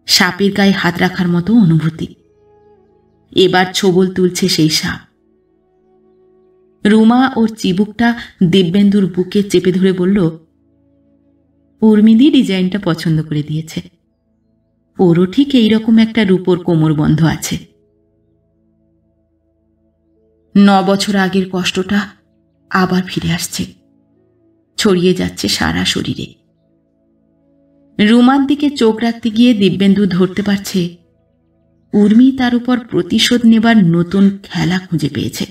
সাপের গায়ে হাত রাখার মতো অনুভূতি। এবার ছোবল তুলছে সেই সাপ। রুমা ওর চিবুকটা দিব্যেন্দুর বুকে চেপে ধরে বলল, উর্মিদি ডিজাইনটা পছন্দ করে দিয়েছে। ওরও ঠিক এইরকম একটা রূপোর কোমর বন্ধ আছে। 9 বছর আগের কষ্টটা আবার ফিরে আসছে, ছড়িয়ে যাচ্ছে সারা শরীরে। রুমার দিকে চোখ রাখতে গিয়ে দিব্যেন্দু ধরতে পারছে, উর্মি তার উপর প্রতিশোধ নেবার নতুন খেলা খুঁজে পেয়েছে।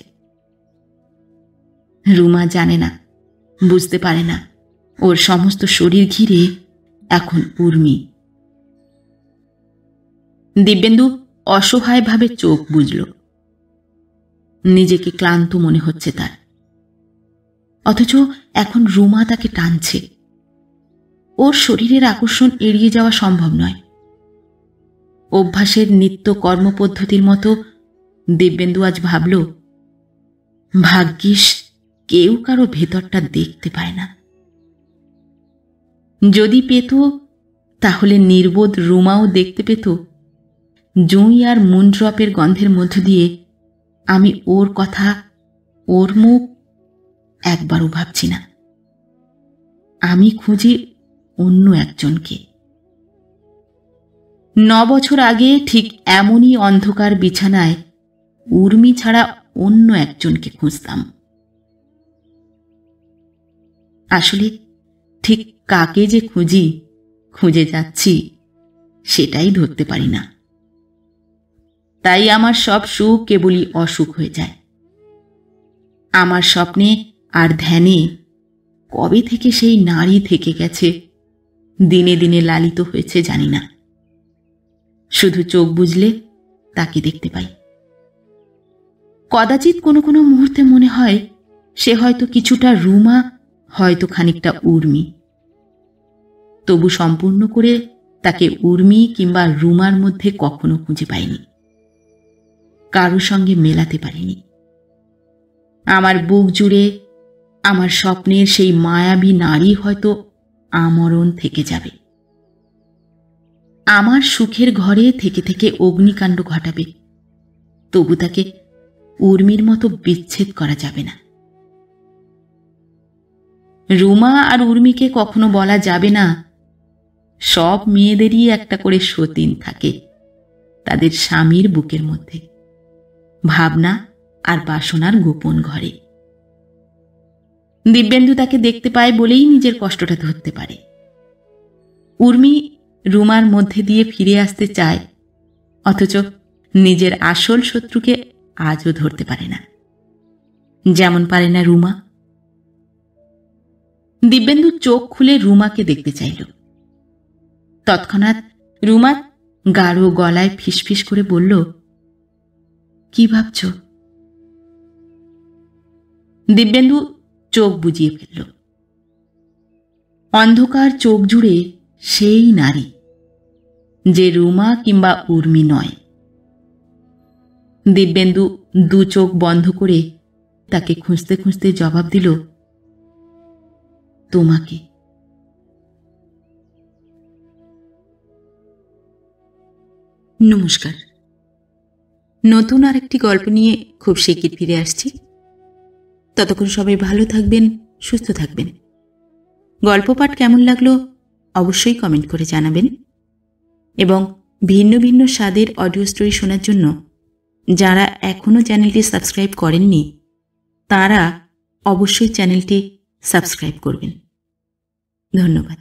রুমা জানে না, বুঝতে পারে না, ওর সমস্ত শরীর ঘিরে এখন উর্মি। দিব্যেন্দু অসহায়ভাবে চোখ বুজল। নিজেকে ক্লান্ত মনে হচ্ছে তার, অথচ এখন রুমা তাকে টানছে। ওর শরীরের আকর্ষণ এড়িয়ে যাওয়া সম্ভব নয়। অভ্যাসের নিত্য কর্মপদ্ধতির মতো দিব্যেন্দু আজ ভাবল, ভাগ্যিস কেউ কারো ভেতরটা দেখতে পায় না। যদি পেত তাহলে নির্বোধ রুমাও দেখতে পেত জুঁই আর মুনড্রপের গন্ধের মধ্য দিয়ে আমি ওর কথা, ওর মুখ একবারও ভাবছি না। আমি খুঁজি অন্য একজনকে। 9 বছর আগে ঠিক এমনই অন্ধকার বিছানায় উর্মি ছাড়া অন্য একজনকে খুঁজতাম। আসলে ঠিক কাকে যে খুঁজে যাচ্ছি সেটাই ধরতে পারি না। তাই আমার সব সুখ কেবলই অসুখ হয়ে যায়। আমার স্বপ্নে আর ধ্যানে কবে থেকে সেই নারী থেকে গেছে, দিনে দিনে লালিত হয়েছে জানি না। শুধু চোখ বুঝলে তাকে দেখতে পাই। কদাচিৎ কোনো কোনো মুহূর্তে মনে হয় সে হয়তো কিছুটা রুমা, হয়তো খানিকটা উর্মি। তবু সম্পূর্ণ করে তাকে উর্মি কিংবা রুমার মধ্যে কখনো খুঁজে পাইনি, কারো সঙ্গে মেলাতে পারিনি। আমার বুক জুড়ে আমার স্বপ্নের সেই মায়াবী নারী হয়তো আমরণ থেকে যাবে, আমার সুখের ঘরে থেকে থেকে অগ্নিকাণ্ড ঘটাবে, তবু তাকে উর্মির মতো বিচ্ছেদ করা যাবে না। রুমা আর উর্মিকে কখনো বলা যাবে না সব মেয়েদেরই একটা করে সতীন থাকে তাদের স্বামীর বুকের মধ্যে, ভাবনা আর বাসনার গোপন ঘরে। দিব্যেন্দু তাকে দেখতে পায় বলেই নিজের কষ্টটা ধরতে পারে। উর্মি রুমার মধ্যে দিয়ে ফিরে আসতে চায়, অথচ নিজের আসল শত্রুকে আজও ধরতে পারে না, যেমন পারে না রুমা। দিব্যেন্দু চোখ খুলে রুমাকে দেখতে চাইল। তৎক্ষণাৎ রুমা গাঢ় গলায় ফিসফিস করে বলল, কি ভাবছ? দিব্যেন্দু চোখ বুজিয়ে ফেলল। অন্ধকার চোখ জুড়ে সেই নারী, যে রুমা কিংবা উর্মি নয়। দিব্যেন্দু দু চোখ বন্ধ করে তাকে খুঁজতে খুঁজতে জবাব দিল, তোমাকে। নমস্কার। নতুন আরেকটি গল্প নিয়ে খুব শিগগির ফিরে আসছি। ততক্ষণ সবাই ভালো থাকবেন, সুস্থ থাকবেন। গল্প পাঠ কেমন লাগলো অবশ্যই কমেন্ট করে জানাবেন, এবং ভিন্ন ভিন্ন স্বাদের অডিও স্টোরি শোনার জন্য যারা এখনও চ্যানেলটি সাবস্ক্রাইব করেননি তারা অবশ্যই চ্যানেলটি সাবস্ক্রাইব করবেন। ধন্যবাদ।